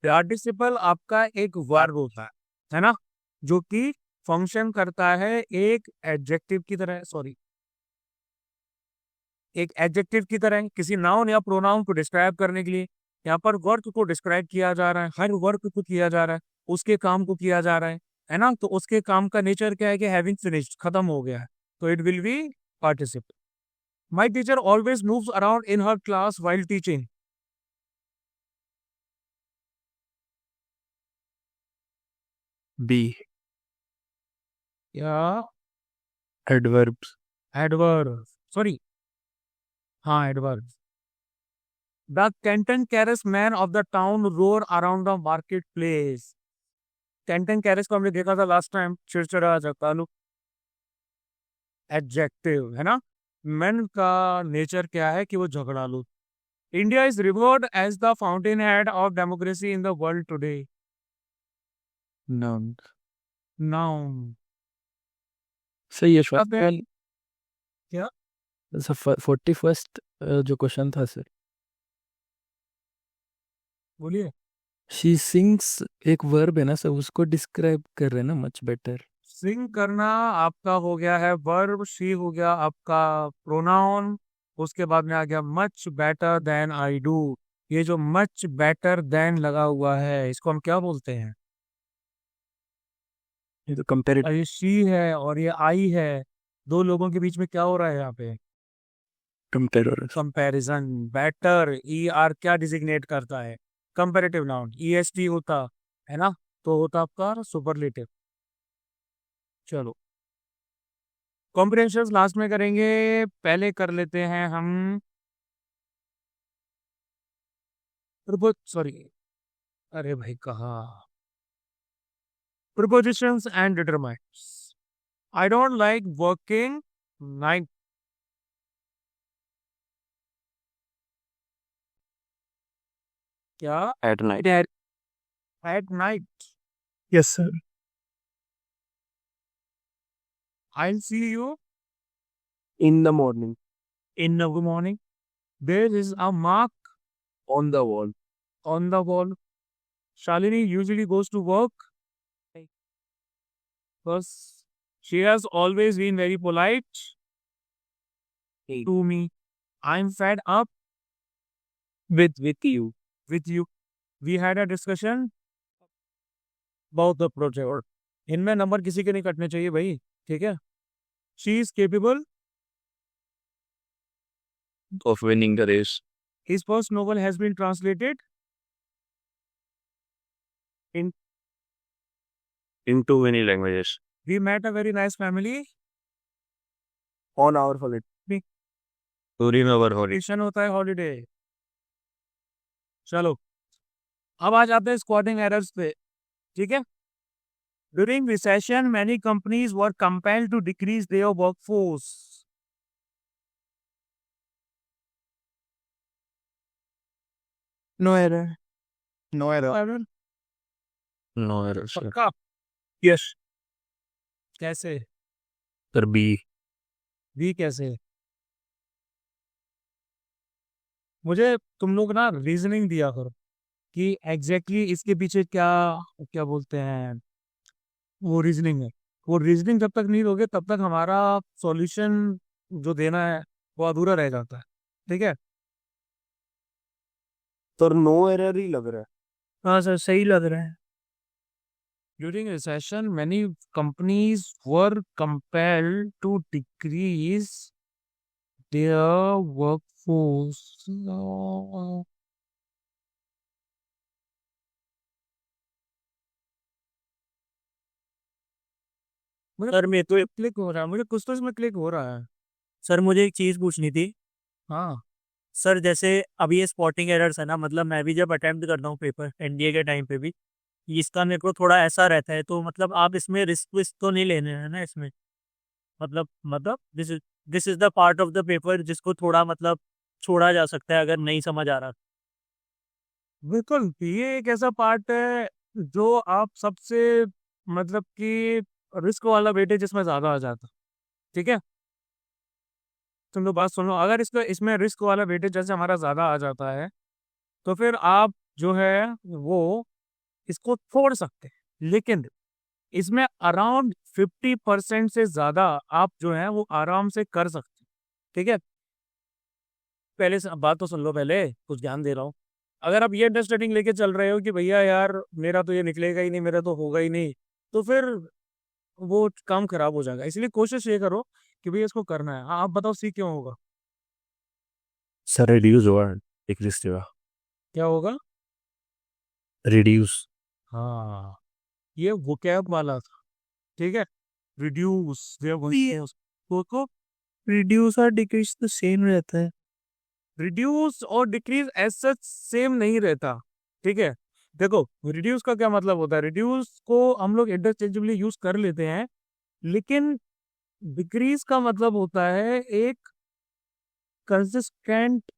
पार्टिसिपल आपका एक वर्ब होता है ना, जो कि फंक्शन करता है एक एडजेक्टिव की तरह, सॉरी, एक एडजेक्टिव की तरह किसी नाउन या प्रोनाउन को डिस्क्राइब करने के लिए। यहाँ पर वर्क को डिस्क्राइब किया जा रहा है, हर वर्क को किया जा रहा है, उसके काम को किया जा रहा है ना। तो उसके काम का नेचर क्या है कि हैविंग फिनिश्ड, खत्म हो गया है, तो it will be participle. My teacher always moves around in her class while teaching. B. या Adverbs. एडवर्ब, सॉरी, हाँ adverb. The cantankerous man of the town roar around the market place. Cantankerous को हमने देखा था last time, चिड़चिड़ा जगतालू, adjective है ना। Man का नेचर क्या है कि वो झगड़ालू। India is revered as the fountainhead of democracy in the world today. Noun. Noun. सही है अब है- श्वास. क्या? 41st जो क्वेश्चन था सर. बोलिए। शी सिंग्स एक वर्ब है ना सर, उसको डिस्क्राइब कर रहे हैं ना मच बेटर. सिंग करना आपका हो गया है वर्ब, शी हो गया आपका प्रोनाउन, उसके बाद में आ गया much better than I do. ये जो मच बेटर देन लगा हुआ है, इसको हम क्या बोलते हैं? ये तो कंपेरेटिव. ये शी है और ये आई है, दो लोगों के बीच में क्या हो रहा है यहाँ पे? Comparative. Comparison. Better, E R क्या डिजिग्नेट करता है? Comparative noun. E S T होता है ना, तो होता आपका सुपरलेटिव। चलो, कॉम्प्रिहेंशन लास्ट में करेंगे, पहले कर लेते हैं हम सॉरी, अरे भाई कहा, prepositions and determinants. I don't like working night. क्या? At night. At night. Yes sir. I'll see you in the morning in the morning. There is a mark on the wall. on the wall. Shalini usually goes to work because she has always been very polite to me. I'm fed up With you. with you. We had a discussion about the project. इनमें number किसी के नहीं कटने चाहिए भाई, ठीक है? She is capable. Of winning the race. His first novel has been translated Into many languages. We met a very nice family. On our holiday. During our holiday. Vacation होता है हॉलीडे. चलो अब आ जाते हैं स्क्वाडिंग एरर्स पे, ठीक है? During recession, many companies were compelled to decrease their workforce. No error. No error. Error? No error, sir. पक्का? Yes. कैसे? Sir, B. भी कैसे? मुझे तुम लोग ना रीजनिंग दिया करो कि एग्जैक्टली इसके पीछे क्या क्या बोलते हैं, वो रीजनिंग है. वो रीजनिंग जब तक नहीं दोगे तब तक हमारा सॉल्यूशन जो देना है वो अधूरा रह जाता है, ठीक है? तो नो एरर ही लग रहा है. हाँ सर, सही लग रहा है. During recession, many companies were compelled to decrease their workforce. Sir मैं तो क्लिक हो रहा है, मुझे कुछ तो इसमें क्लिक हो रहा है. सर मुझे एक चीज़ पूछनी थी. हाँ, सर जैसे अभी ये स्पॉटिंग एरर्स है ना, मतलब मैं भी जब अटेम्प्ट करता हूँ पेपर एनडीए के टाइम पे भी, इसका मेरे को थोड़ा ऐसा रहता है, तो मतलब आप इसमें रिस्क विस्क तो नहीं लेने हैं ना इसमें? मतलब this is the part of the paper जिसको थोड़ा मतलब छोड़ा जा सकता है अगर नहीं समझ आ रहा. बिल्कुल. ये एक ऐसा पार्ट है जो आप सबसे मतलब कि रिस्क वाला वेटेज इसमें ज्यादा आ जाता, ठीक है? तुम लोग बात सुनो, अगर इसमें रिस्क वाला वेटेज जैसे हमारा ज्यादा आ जाता है तो फिर आप जो है वो इसको छोड़ सकते हैं, लेकिन इसमें अराउंड 50% से ज्यादा आप जो है वो आराम से कर सकते हैं, ठीक है? पहले से बात तो सुन लो, पहले कुछ ध्यान दे रहा हूँ. अगर आप ये अंडरस्टैंडिंग लेके चल रहे हो कि भैया यार मेरा तो ये निकलेगा ही नहीं, मेरा तो होगा ही नहीं, तो फिर वो काम खराब हो जाएगा. इसलिए कोशिश ये करो कि भैया इसको करना है. हाँ, आप बताओ सी क्यों होगा? सर रिड्यूस हुआ डिक्रीज हुआ. क्या होगा? रिड्यूस. हाँ, ये वोकैब वाला था, ठीक है? रिड्यूस को रिड्यूस और डिक्रीज तो सेम रहता है. रिड्यूस और डिक्रीज एज सच सेम नहीं रहता, ठीक है? देखो, रिड्यूस का क्या मतलब होता है? रिड्यूस को हम लोग इंटरचेंजेबली यूज कर लेते हैं, लेकिन डिक्रीज का मतलब होता है एक कंसिस्टेंट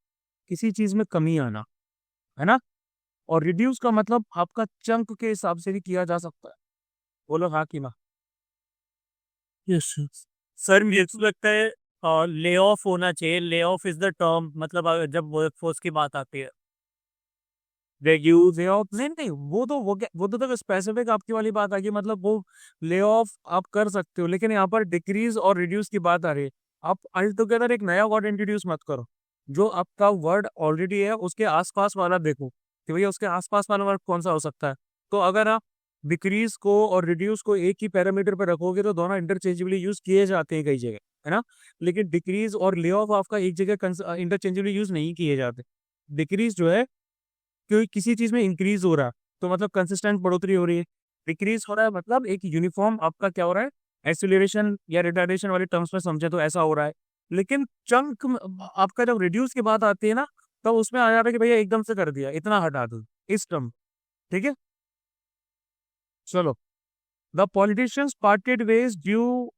किसी चीज में कमी आना, है ना? और रिड्यूस का मतलब आपका चंक के हिसाब से भी किया जा सकता है. बोलो हाँ कि ना? यस. सर मेरे को लगता है ले ऑफ होना चाहिए. Lay off is the term, मतलब जब वर्कफोर्स की बात आती है. ले ऑफ नहीं, वो तो स्पेसिफिक आपकी वाली बात आ गई. मतलब वो ले ऑफ आप कर सकते हो, लेकिन यहाँ पर डिक्रीज और रिड्यूस की बात आ रही है. आप ऑल टुगेदर एक नया वर्ड इंट्रोड्यूस मत करो. जो आपका वर्ड ऑलरेडी है उसके आसपास वाला देखो कि भैया उसके आसपास वाला वर्ड कौन सा हो सकता है. तो अगर आप डिक्रीज को और रिड्यूस को एक ही पैरामीटर पर रखोगे तो दोनों इंटरचेंजेबली यूज किए जाते हैं कई जगह, है ना? लेकिन डिक्रीज और ले ऑफ आपका एक जगह इंटरचेंजेबली यूज नहीं किए जाते. डिक्रीज जो है क्योंकि किसी चीज में इंक्रीज हो रहा है तो मतलब कंसिस्टेंट बढ़ोतरी हो रही है. डिक्रीज हो रहा है मतलब एक यूनिफॉर्म आपका क्या हो रहा है, एक्सीलरेशन या रिटार्डेशन वाले टर्म्स में समझे तो ऐसा हो रहा है. लेकिन चंक आपका जब रिड्यूस की बात आती है ना, तो उसमें आ जाता है कि भैया एकदम से कर दिया, इतना हटा दो इस टर्म, ठीक है? चलो. The politicians parted ways due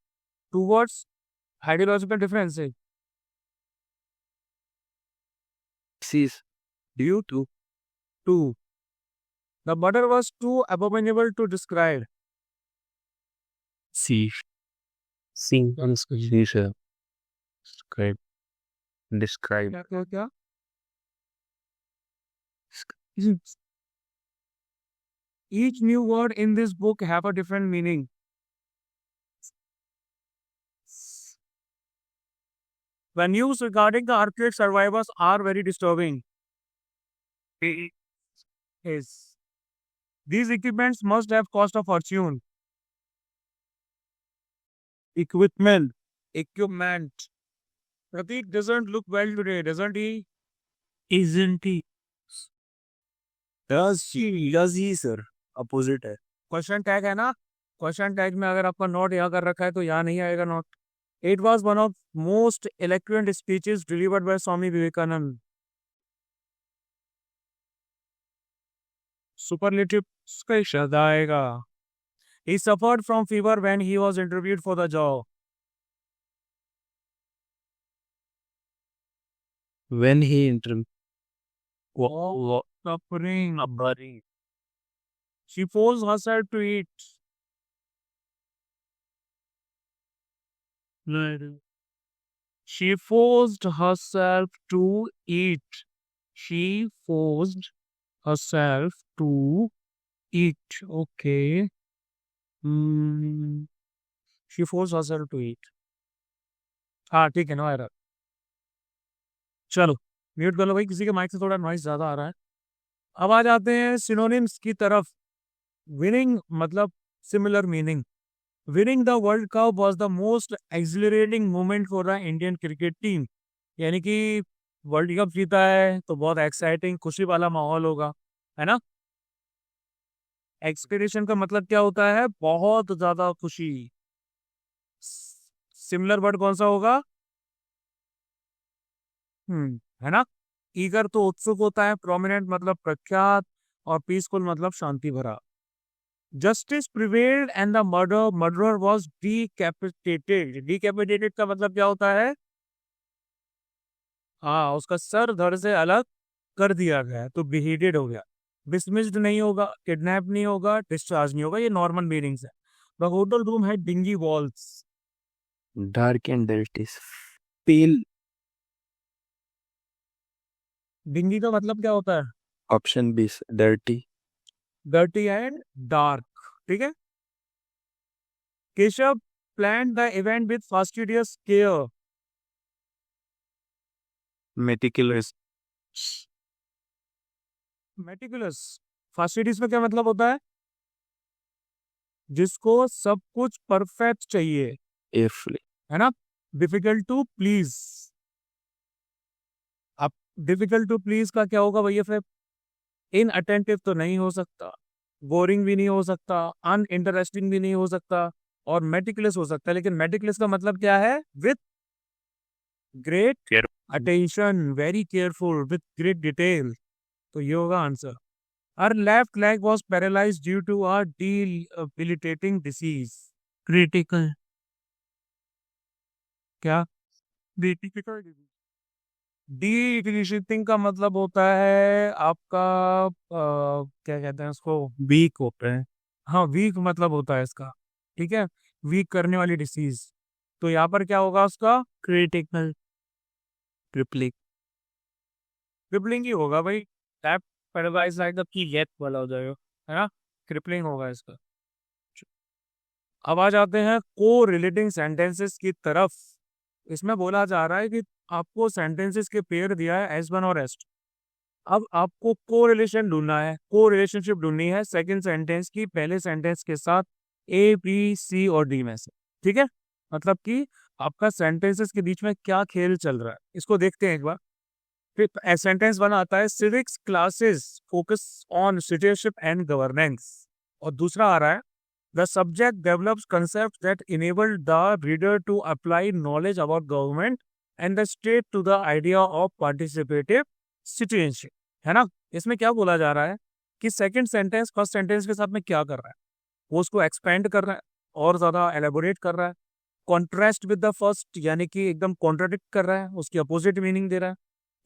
towards ideological differences. सीज. Due to the murder was too abominable to describe. C. Sing. She said. Describe. Describe. क्या क्या क्या each new word in this book have a different meaning. The news regarding the earthquake survivors are very disturbing. Yes. These equipments must have cost a fortune. Equipment. Pratik doesn't look well today, doesn't he? Isn't he? Does he, sir? Opposite है. Question tag है ना, question tag में अगर आपका note यहाँ कर रखा है तो यहाँ नहीं आएगा note. It was one of most eloquent speeches delivered by Swami Vivekananda. Superlative का शब्द आएगा. He suffered from fever when he was interviewed for the job. When he interviewed. Suffering. She forced herself to eat. She forced herself to eat. She forced herself to eat. Okay. She forced herself to eat. हाँ ठीक है, no error. चलो mute कर लो भाई, किसी के mic से थोड़ा नॉइस ज्यादा आ रहा है. अब आ जाते हैं सिनोनिम्स की तरफ. विनिंग मतलब similar meaning. Winning the world cup was the most accelerating moment for the Indian cricket team. यानी कि वर्ल्ड कप जीता है तो बहुत एक्साइटिंग खुशी वाला माहौल होगा, है ना. एक्सपेक्टेशन का मतलब क्या होता है? बहुत ज्यादा खुशी. सिमिलर वर्ड कौन सा होगा? है ना. ईगर तो उत्सुक होता है, प्रोमिनेंट मतलब प्रख्यात, और पीसफुल मतलब शांति भरा. Justice prevailed and the murderer was decapitated. Decapitated का मतलब क्या होता है? हाँ, उसका सर धड़ से अलग कर दिया गया, तो बिहीडेड हो गया. डिसमिस्ड नहीं होगा, किडनैप नहीं होगा, डिस्चार्ज नहीं होगा. ये नॉर्मल मीनिंग्स है. द होटल रूम है dingy walls. Dark and dirty. Pale. Dingy का मतलब क्या होता है? Option B. Dirty. Dirty and dark. ठीक है. Keshav plan the event with fastidious care. Meticulous. Meticulous. Fastidious में क्या मतलब होता है? जिसको सब कुछ परफेक्ट चाहिए, Carefully. है ना. Difficult to please. अब डिफिकल्ट टू प्लीज का क्या होगा भैया? फिर इनअटेंटिव तो नहीं हो सकता, बोरिंग भी नहीं हो सकता, अनइंटरेस्टिंग भी नहीं हो सकता, और मेटिकुलस हो सकता है. लेकिन मेटिकुलस का मतलब क्या है? With great attention, very careful, with great detail. तो ये होगा answer. Her left leg was paralysed due to a debilitating disease. Critical. क्या? डिबिलिटेटिंग का मतलब होता है आपका क्या कहते हैं उसको? Weak होता है. हाँ, वीक मतलब होता है इसका. ठीक है, वीक करने वाली डिसीज. तो यहाँ पर क्या होगा उसका? क्रिटिकल. Crippling. क्रिपलिंग ही होगा भाई. Tap paralyse like the key death वाला हो जाएगा, है ना. क्रिपलिंग होगा इसका. अब आ जाते हैं को रिलेटिंग सेंटेंसेस की तरफ. इसमें बोला जा रहा है कि आपको सेंटेंसेस के पेयर दिया है S1 और S2. अब आपको को रिलेशन ढूंढना है, को रिलेशनशिप ढूंढनी है सेकंड सेंटेंस की पहले सेंटेंस के साथ A, B, C और D में से. ठीक है, मतलब कि आपका सेंटेंसेस के बीच में क्या खेल चल रहा है, इसको देखते हैं एक बार. फिर सेंटेंस वन आता है civics classes focus on citizenship and governance. और दूसरा आ रहा है the subject develops concepts that enable the reader to apply knowledge about government and the state to the idea of participative citizenship. है ना. इसमें क्या बोला जा रहा है कि सेकंड सेंटेंस फर्स्ट सेंटेंस के साथ में क्या कर रहा है? वो उसको एक्सपेंड कर रहा है और ज्यादा एलेबोरेट कर रहा है. कॉन्ट्रास्ट विद द फर्स्ट, यानी कि एकदम कॉन्ट्राडिक्ट कर रहा है, उसकी अपोजिट मीनिंग दे रहा है.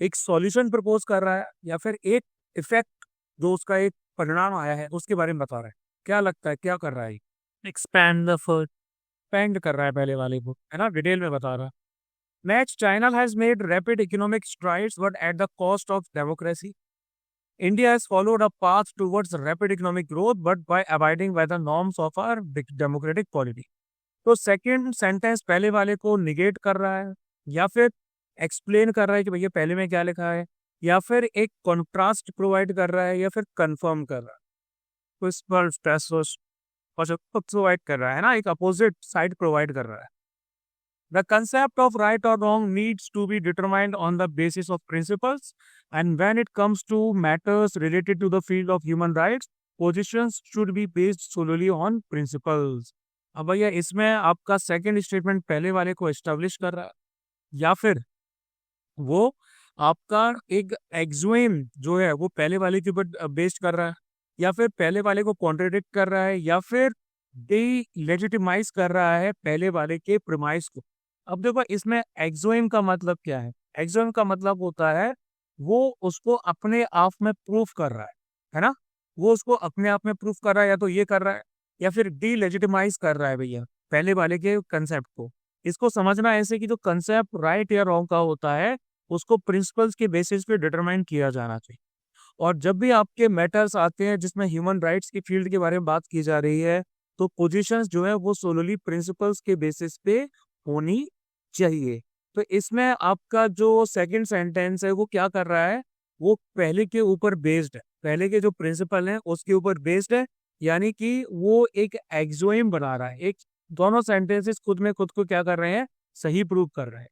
एक सॉल्यूशन प्रपोज कर रहा है, या फिर एक इफेक्ट जो उसका एक परिणाम आया है उसके बारे में बता रहा है. क्या लगता है क्या कर रहा है? Expand the first. एक्सपेंड कर रहा है पहले वाले को, है ना, डिटेल में बता रहा है। Next, China has made rapid economic strides but at the cost of democracy. India has followed a path towards rapid economic growth, but by abiding by the norms of our democratic polity. तो second sentence पहले वाले को negate कर रहा है, या फिर explain कर रहा है कि भैया पहले में क्या लिखा है, या फिर एक कॉन्ट्रास्ट प्रोवाइड कर रहा है, या फिर कंफर्म कर रहा है। तो इस पर प्रोवाइड कर रहा है ना, एक अपोजिट साइड प्रोवाइड कर रहा है। The concept of right or wrong needs to be determined on the basis of principles, and when it comes to matters related to the field of human rights, positions should be based solely on principles. अब भैया इसमें आपका second statement पहले वाले को establish कर रहा है, या फिर वो आपका एक एक्सुएम जो है वो पहले वाले के ऊपर बेस्ड कर रहा है, या फिर पहले वाले को कॉन्ट्रडिक्ट कर रहा है, या फिर डिलेजिटिमाइज कर रहा है पहले वाले के प्रीमाइस को। अब देखो इसमें एक्सोइम का मतलब क्या है। एक्सोइम का मतलब होता है वो उसको अपने आप में प्रूफ कर रहा है ना, वो उसको अपने आप में प्रूफ कर रहा है, या तो ये कर रहा है या फिर डिलेजिटिमाइज कर रहा है भैया पहले वाले के कंसेप्ट को। इसको समझना ऐसे कि जो कंसेप्ट राइट या रॉन्ग का होता है उसको प्रिंसिपल्स के बेसिस पे डिटरमाइन किया जाना चाहिए। और जब भी आपके मैटर्स आते हैं जिसमें ह्यूमन राइट्स की फील्ड के बारे में बात की जा रही है, तो पोजीशंस जो है वो सोलली प्रिंसिपल्स के बेसिस पे होनी चाहिए। तो इसमें आपका जो सेकंड सेंटेंस है वो क्या कर रहा है, वो पहले के ऊपर बेस्ड है, पहले के जो प्रिंसिपल हैं उसके ऊपर बेस्ड है, यानी कि वो एक एक्सोइम बना रहा है। एक दोनों सेंटेंसेस खुद में खुद को क्या कर रहे हैं, सही प्रूव कर रहे हैं।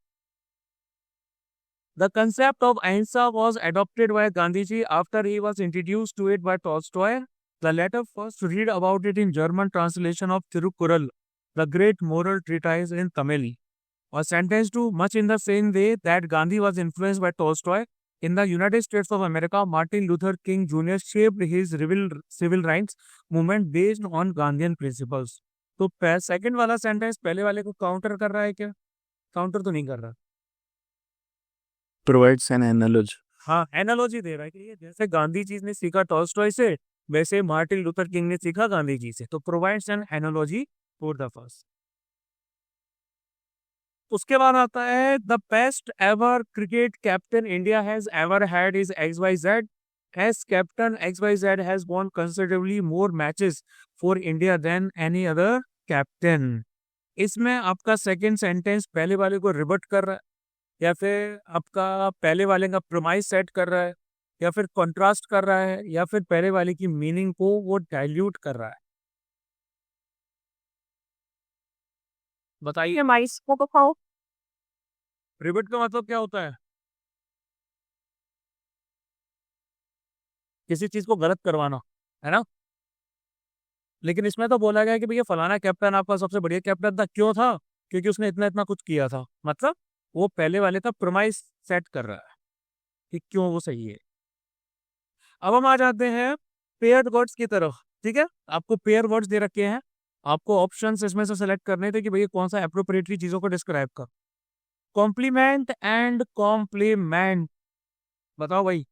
The concept of ahimsa was adopted by Gandhiji after he was introduced to it by Tolstoy. The latter first read about it in German translation of Tirukkural, the great moral treatise in Tamil, was sentenced to much in the same way that Gandhi was influenced by Tolstoy. In the United States of America, Martin Luther King Jr. shaped his civil rights movement based on Gandhian principles. तो second वाला sentence पहले वाले को counter कर रहा है क्या? Counter तो नहीं कर रहा, Provides an analogy. हाँ एनालॉजी दे रहा है कि ये जैसे गांधी जी ने सीखा टॉल्स्टॉय से, वैसे मार्टिन लूथर किंग ने सीखा गांधी जी से। तो provides N analogy for the first. उसके बाद आता है the best ever cricket captain India has ever had is XYZ. As captain, XYZ has won considerably more matches for India than any other captain. इसमें आपका second sentence पहले वाले को रिबट कर रहा है, या फिर आपका पहले वाले का प्रोमाइस सेट कर रहा है, या फिर कंट्रास्ट कर रहा है, या फिर पहले वाले की मीनिंग को वो डाइल्यूट कर रहा है। बताइए रिबट का मतलब क्या होता है? किसी चीज को गलत करवाना, है ना। लेकिन इसमें तो बोला गया कि भैया फलाना कैप्टन आपका सबसे बढ़िया कैप्टन था। क्यों था? क्योंकि उसने इतना इतना कुछ किया था। मतलब वो पहले वाले का प्रोमाइस सेट कर रहा है कि क्यों वो सही है। अब हम आ जाते हैं पेयर वर्ड्स की तरफ। ठीक है, आपको पेयर वर्ड्स दे रखे हैं, आपको ऑप्शंस इसमें से सेलेक्ट करने थे कि भैया कौन सा एप्रोप्रिएटली चीजों को डिस्क्राइब कर। कॉम्प्लीमेंट एंड कॉम्प्लीमेंट, बताओ भाई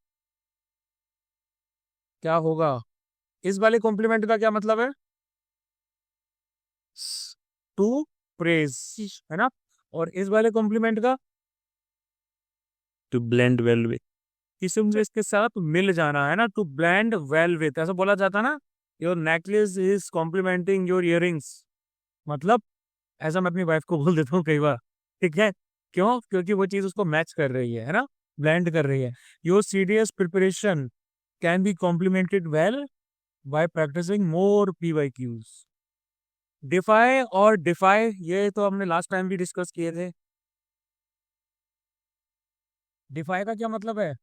क्या होगा? इस वाले कॉम्प्लीमेंट का क्या मतलब है? टू प्रेज, है ना। और इस वाले कॉम्प्लीमेंट का To blend well with. इसके साथ मिल जाना, है ना। टू ब्लेंड वेल विथ, ऐसा बोला जाता ना, your necklace is complementing your earrings. मतलब ऐसा मैं अपनी वाइफ को बोल देता हूँ कई बार। ठीक है, क्यों? क्योंकि वो चीज उसको मैच कर रही है ना, ब्लेंड कर रही है। Your serious preparation can be complemented well by practising more PYQs। Defy और डिफाई, ये तो हमने लास्ट टाइम भी डिस्कस किए थे। डिफाई का क्या मतलब है?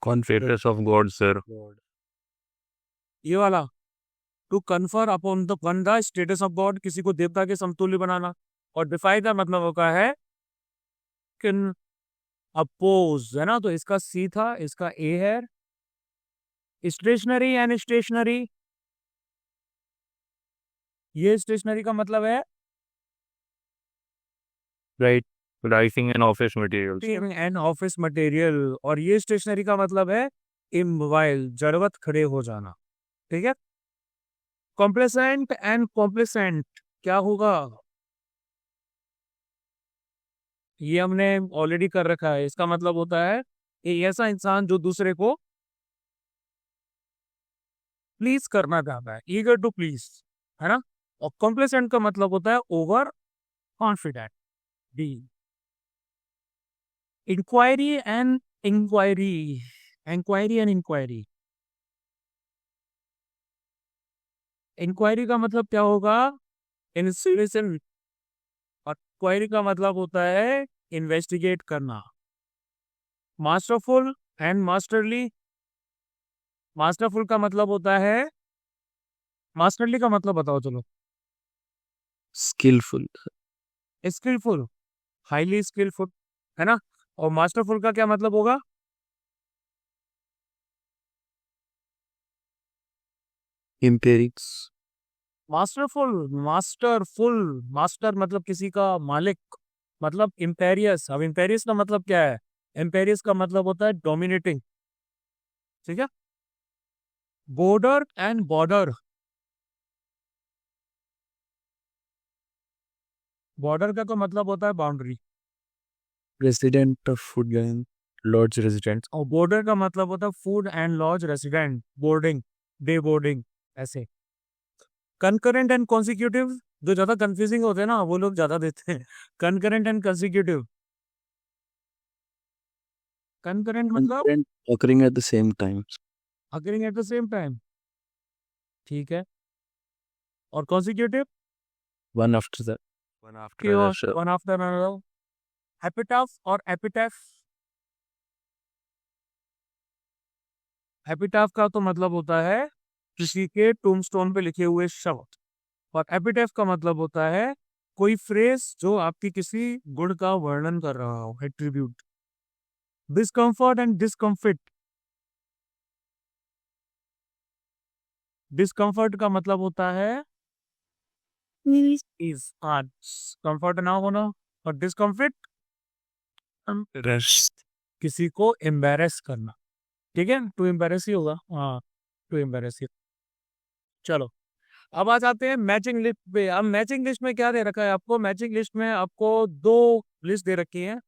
Status of God, sir. ये वाला to confer upon the one the status of God, किसी को देवता के समतुल्य बनाना। और डिफाई का मतलब होता है किन अपोज, है ना। तो इसका सी था, इसका ए है। स्टेशनरी एंड स्टेशनरी, ये स्टेशनरी का मतलब है Right. Writing and office materials. And office material. और ये स्टेशनरी का मतलब है इमोबाइल, जड़वत खड़े हो जाना। ठीक है। कॉम्प्लेसेंट एंड कॉम्प्लेसेंट क्या होगा? ये हमने ऑलरेडी कर रखा है। इसका मतलब होता है कि ऐसा इंसान जो दूसरे को प्लीज करना चाहता है, ईगर टू प्लीज, है ना। और कॉम्प्लेसेंट का मतलब होता है overconfident. D. Inquiry and inquiry, inquiry and inquiry. Inquiry का मतलब क्या होगा? इन्वेस्टिगेशन। और क्वायरी का मतलब होता है इन्वेस्टिगेट करना। Masterful and masterly. मास्टरफुल का मतलब होता है, मास्टरली का मतलब बताओ चलो। स्किलफुल। स्किलफुल, हाईली स्किलफुल, है ना। और मास्टरफुल का क्या मतलब होगा? इम्पेरिक्स। मास्टरफुल, मास्टरफुल, मास्टर मतलब किसी का मालिक, मतलब इम्पेरियस। अब इम्पेरियस का मतलब क्या है? इम्पेरियस का मतलब होता है डोमिनेटिंग, ठीक है। Border and border. बॉर्डर का तो मतलब होता है boundary, resident of food gang, lords resident. और बॉर्डर का मतलब होता है food and lodge resident, boarding, day boarding, ऐसे। कंकरेंट एंड कॉन्सिक्यूटिव, जो ज्यादा कंफ्यूजिंग होते हैं ना वो लोग ज्यादा देते हैं। Concurrent and consecutive. कंकरेंट मतलब occurring at the same time. Occurring at the same time, ठीक है। और consecutive One after the One after another. One after another. Epitaph और एपिटैफ। एपिटाफ का तो मतलब होता है किसी के टूमस्टोन पे लिखे हुए शब्द। और एपिटैफ का मतलब होता है कोई फ्रेज जो आपकी किसी गुण का वर्णन कर रहा हो, एट्रीब्यूट। Discomfort and डिस्कम्फिट। डिस्कम्फर्ट का मतलब होता है इज कंफर्ट ना होना। और डिस्कम्फिट Rest. किसी को एम्बेरस करना, ठीक है। टू एम्बेरस ही होगा, हाँ, टू एम्बेरस ही। चलो, अब आ जाते हैं मैचिंग लिस्ट पे। अब मैचिंग लिस्ट में क्या दे रखा है आपको? मैचिंग लिस्ट में आपको दो लिस्ट दे रखी है।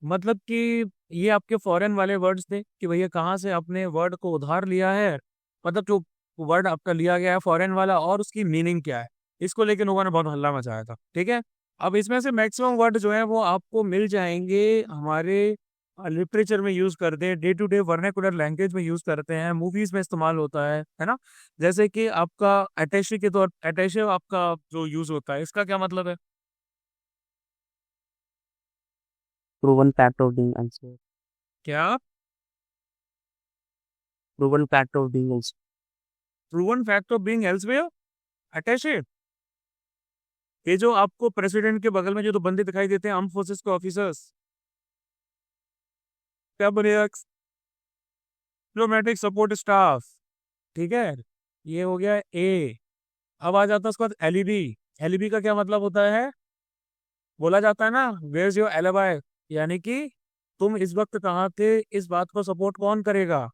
मतलब कि ये आपके फॉरेन वाले वर्ड्स थे कि भैया कहाँ से आपने वर्ड को उधार लिया है, मतलब जो वर्ड आपका लिया गया है फॉरेन वाला, और उसकी मीनिंग क्या है। इसको लेके लोगों ने बहुत हल्ला मचाया था, ठीक है। अब इसमें से मैक्सिमम वर्ड जो है वो आपको मिल जाएंगे हमारे लिटरेचर में यूज करते हैं, day to day vernacular language में यूज करते हैं, मूवीज में इस्तेमाल होता है ना। जैसे कि आपका अटैची के तौर, अटैची आपका जो यूज होता है, इसका क्या मतलब है? proven fact of being elsewhere. क्या? Proven fact of being elsewhere. Proven fact of being elsewhere, अटैची। ये जो आपको प्रेसिडेंट के बगल में जो दो बंदे दिखाई देते हैं, आर्म फोर्सेस के ऑफिसर्स, क्या बनेगा? डिप्लोमेटिक सपोर्ट स्टाफ, ठीक है। ये हो गया ए। अब आ जाता है उसके बाद एलईबी। एलईबी का क्या मतलब होता है? बोला जाता है ना, वेयर इज योर एलिबाई, यानी कि तुम इस वक्त कहाँ थे, इस बात को सपोर्ट कौन करेगा?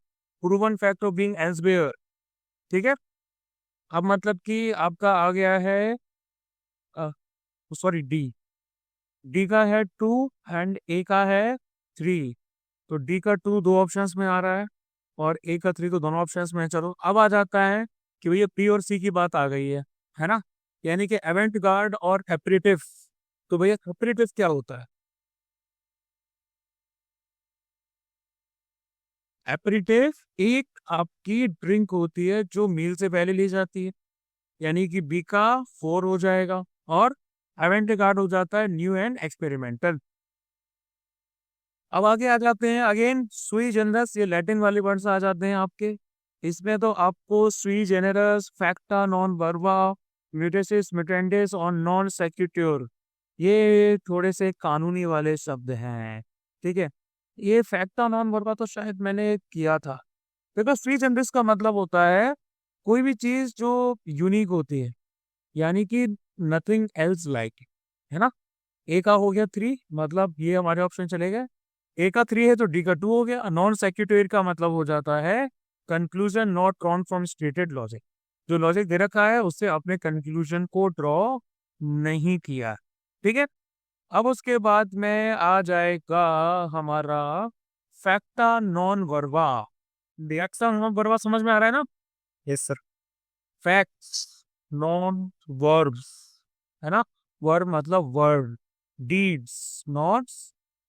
Proven fact of being elsewhere, ठीक है। अब मतलब कि आपका आ गया है, सॉरी, डी। डी का है टू एंड ए का है थ्री। तो डी का टू दो ऑप्शंस में आ रहा है और ए का थ्री तो दोनों ऑप्शंस में है। चलो, अब आ जाता है कि भैया पी और सी की बात आ गई है ना। यानी कि एवेंट गार्ड और एपरेटिव। तो भैया एपरेटिव क्या होता है? एपरेटिव एक आपकी ड्रिंक होती है जो मील से पहले ली जाती है, यानी कि बी का फोर हो जाएगा। और एवेंट गार्ड हो जाता है न्यू एंड एक्सपेरिमेंटल। अब आगे आ जाते हैं अगेन सुई जेनरस, ये लैटिन वाले वर्ड्स आ जाते हैं आपके। इसमें तो आपको सुई जेनरस, फैक्टा नॉन वर्बा, म्यूटेसिस म्यूटेंडिस और नॉन सेक्यूट्योर, ये थोड़े से कानूनी वाले शब्द हैं, ठीक है। ये फैक्टा नॉन वर्बा तो शायद मैंने किया था। देखो, सुई जेनरस का मतलब होता है कोई भी चीज जो यूनिक होती है, यानी कि नथिंग एल्स लाइक, है ना। ए का हो गया थ्री, मतलब ये हमारे ऑप्शन चले गए। ए का थ्री है तो डी का टू हो गया। नॉन सेक्यूटरी का मतलब हो जाता है conclusion not drawn from stated logic, जो लॉजिक दे रखा है उससे अपने कंक्लूजन को ड्रॉ नहीं किया। ठीक है, अब उसके बाद में आ जाएगा हमारा फैक्टा नॉन वर्बा। फैक्टा नॉन वर्बा समझ में आ रहा है ना? Yes sir. Facts non verbs, है ना? वर्ब मतलब वर्ड, डीड्स नॉट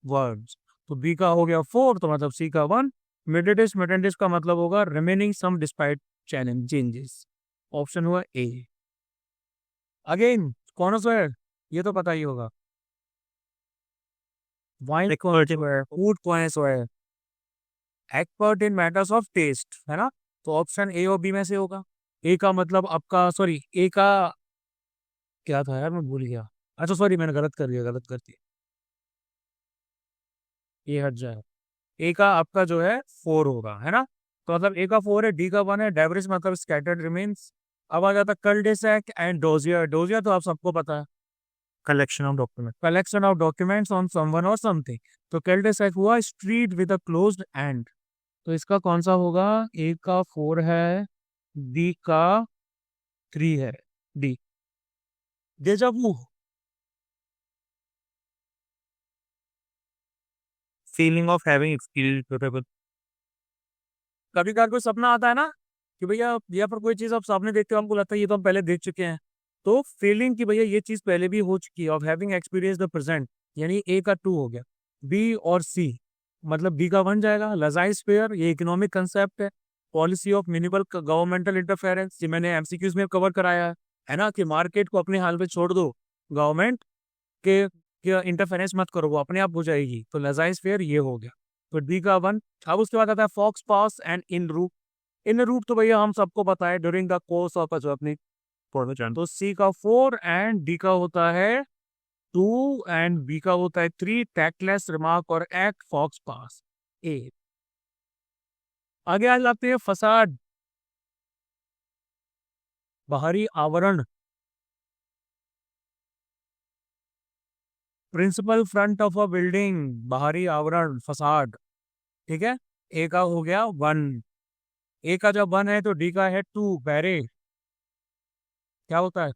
वर्ब्स। तो बी का हो गया 4, तो मतलब सी का 1। मिडेटिस मिटेंटिस का मतलब होगा रिमेनिंग सम डिस्पाइट चैलेंज चेंजेस। ऑप्शन हुआ ए। अगेन कौन सा है ये तो पता ही होगा। वाइन फूड कौन सा है? Expert in matters of taste, है ना? तो ऑप्शन ए और बी में से होगा। ए का मतलब आपका, सॉरी ए का क्या था यार, मैं भूल गया। अच्छा सॉरी, मैंने गलत कर दिया, गलत कर दिया, ये हट जाए। ए का आपका जो है 4 होगा, है ना? तो मतलब ए का 4 है, डी का 1 है। डेब्रिस मतलब स्कैटर्ड रिमेन्स। अब आ जाता कल डेसैक एंड डोजियर। डोजियर तो आप सबको पता है, collection of document. Collection of documents on someone और समथिंग। तो कल डेसैक हुआ street with a closed end. तो इसका कौन सा होगा? ए का 4 है, बी का 3 है, D. Deja vu. Feeling of having experience. कभी कभार कोई सपना आता है ना कि भैया यहाँ पर कोई चीज आप सामने देखते हो, हमको लगता है ये तो हम पहले देख चुके हैं। तो फीलिंग कि भैया ये चीज पहले भी हो चुकी है, of having experience the present, यानी ए का 2 हो गया। बी और सी, मतलब बी का 1 जाएगा। लजाइस फेयर, ये इकोनॉमिक कंसेप्ट है। Policy of minimal governmental interference, ये मैंने एमसीक्यूज में कवर कराया है ना, कि मार्केट को अपने हाल पे छोड़ दो, गवर्नमेंट के इंटरफेरेंस मत करो, वो अपने आप हो जाएगी। तो लजाइस फेयर ये हो गया, तो डी का 1। अब उसके बाद आता है faux pas and en route. En route तो भैया हम सबको पता है, ड्यूरिंग द कोर्स ऑफ अपनी। तो सी का 4 एंड डी का होता है 2 एंड बी का होता है 3। टैक्टलेस रिमार्क और एक्ट फॉक्स पास, ए। आगे आ जाते हैं फसाड, बाहरी आवरण। Principal front of a building, बाहरी आवरण, फसाड। ठीक है, ए का हो गया 1। ए का जब 1 है तो डी का है 2, बैरे। क्या होता है?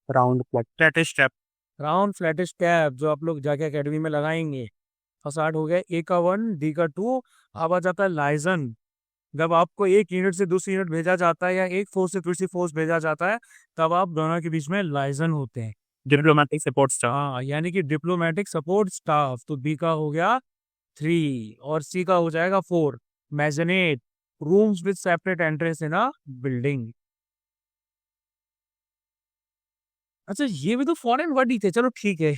Round flat step. Round flattish cap, जो आप लोग जाके एकेडमी में लगाएंगे। फसाड हो गया, ए का 1, डी का 2। अब आ जाता है लाइजन। जब आपको एक यूनिट से दूसरी यूनिट भेजा जाता है या एक फोर्स से दूसरी फोर्स भेजा जाता है, तब आप दोनों के बीच में लाइजन होते हैं। Diplomatic support staff. हाँ, यानी कि डिप्लोमेटिक सपोर्ट स्टाफ। तो बी का हो गया 3 और सी का हो जाएगा 4। Maisonette, rooms with separate entrance in a building. अच्छा, ये भी तो फॉरेन वर्ड ही थे, चलो ठीक है।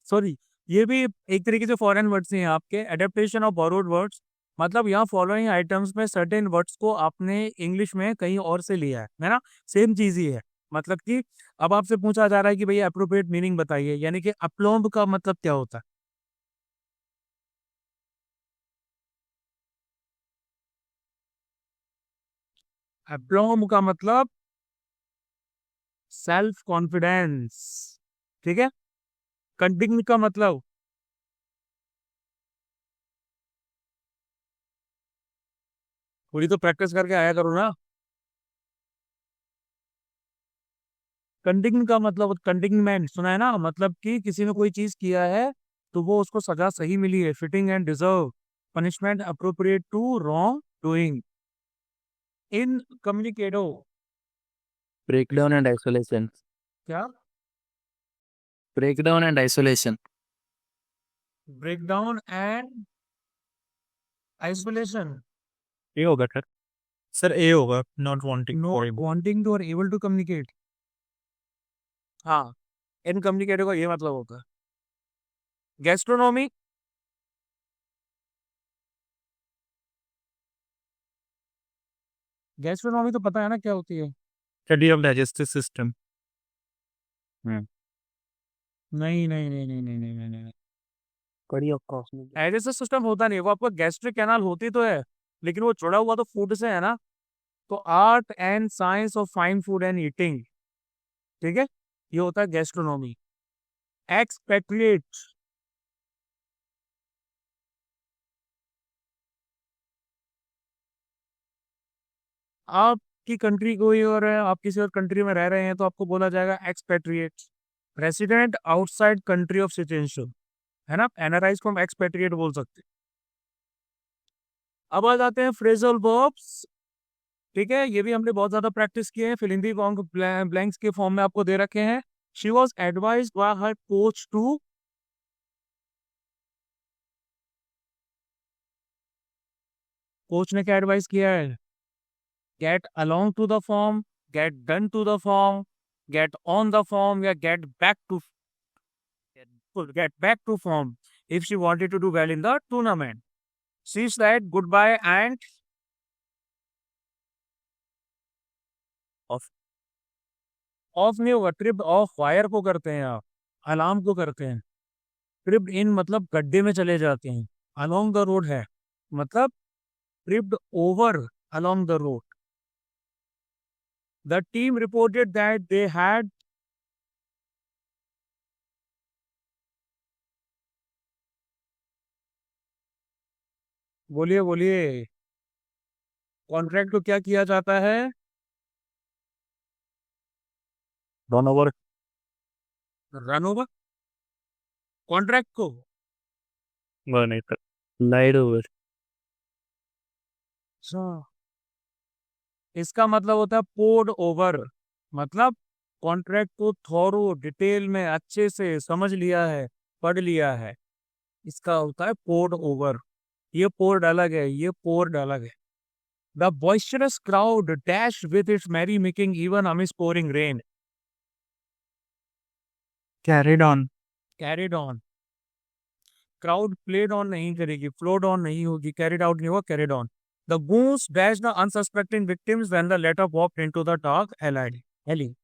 सॉरी, ये भी एक तरीके से फॉरेन वर्ड्स हैं आपके। एडेप्टेशन ऑफ बोरोड वर्ड्स, मतलब यहाँ फॉलोइंग आइटम्स में सर्टेन वर्ड्स को आपने इंग्लिश में कहीं और से लिया है ना? सेम चीज ही है। मतलब कि अब आपसे पूछा जा रहा है कि भैया अप्रोप्रिएट मीनिंग बताइए, यानी कि अप्लोम्ब का मतलब क्या होता है? अप्लोम्ब का मतलब सेल्फ कॉन्फिडेंस। ठीक है, कंटिन्यू का मतलब थोड़ी तो प्रैक्टिस करके आया करो ना। कंटिन्यू का मतलब कंटिन्यूमेंट सुना है ना, मतलब कि किसी ने कोई चीज किया है तो वो उसको सजा सही मिली है, fitting and deserve punishment appropriate to wrong doing. Incommunicado, breakdown and isolation. क्या? Breakdown and isolation. Breakdown and isolation. ए होगा सर। सर ए होगा, not wanting no wanting to और एबल टू कम्युनिकेट। हाँ, इन कम्युनिकेटो का ये मतलब होता है। गैस्ट्रोनॉमी, गैस्ट्रोनॉमी तो पता है ना क्या होती है? Study of digestive system. नहीं नहीं नहीं नहीं नहीं नहीं नहीं नहीं। कड़ी ऑफ कॉस्मिक। डाइजेस्टिव सिस्टम होता नहीं, वो आपका गैस्ट्रिक कैनाल होती तो है, लेकिन वो जुड़ा हुआ तो फूड से है ना। तो art and science of fine food and eating, ठीक है, ये होता है गैस्ट्रोनॉमी। एक्सपेट्रिएट, आपकी कंट्री कोई और है, आप किसी और कंट्री में रह रहे हैं, तो आपको बोला जाएगा expatriates. Resident outside country of citizenship, है ना, एनआरआईज को हम एक्सपेट्रिएट बोल सकते हैं। अब आ जाते हैं फ्रेजल वर्ब्स। ठीक है, ये भी हमने बहुत ज्यादा प्रैक्टिस किए हैं, फिल इन दी ब्लैंक्स के फॉर्म में आपको दे रखे हैं। She was advised by her coach to, coach ने क्या एडवाइस किया है? Get along to the form, get done to the form, get on the form, या get back to form if she wanted to do well in the tournament. She said goodbye and of नहीं होगा, trip of wire को करते हैं आप, alarm को करते हैं। ट्रिप इन मतलब गड्ढे में चले जाते हैं, अलोंग द रोड है मतलब tripped over along the road. The team reported that they had, बोलिए बोलिए, कॉन्ट्रैक्ट को क्या किया जाता है? Run over, run over contract को। नहीं सर, लाइड ओवर। अच्छा, इसका मतलब होता है पोर्ड ओवर, मतलब कॉन्ट्रैक्ट को थोरो डिटेल में अच्छे से समझ लिया है, पढ़ लिया है, इसका होता है पोर्ड ओवर। ये पोर्ड अलग है, ये पोर्ड अलग है। The boisterous crowd dash with its merry making even amidst pouring rain. Carried on, carried on, crowd played on नहीं करेगी, फ्लोड ऑन नहीं होगी, कैरिड आउट नहीं होगा, carried on. The goons dashed the unsuspecting victims when the latter walked into the dark alley.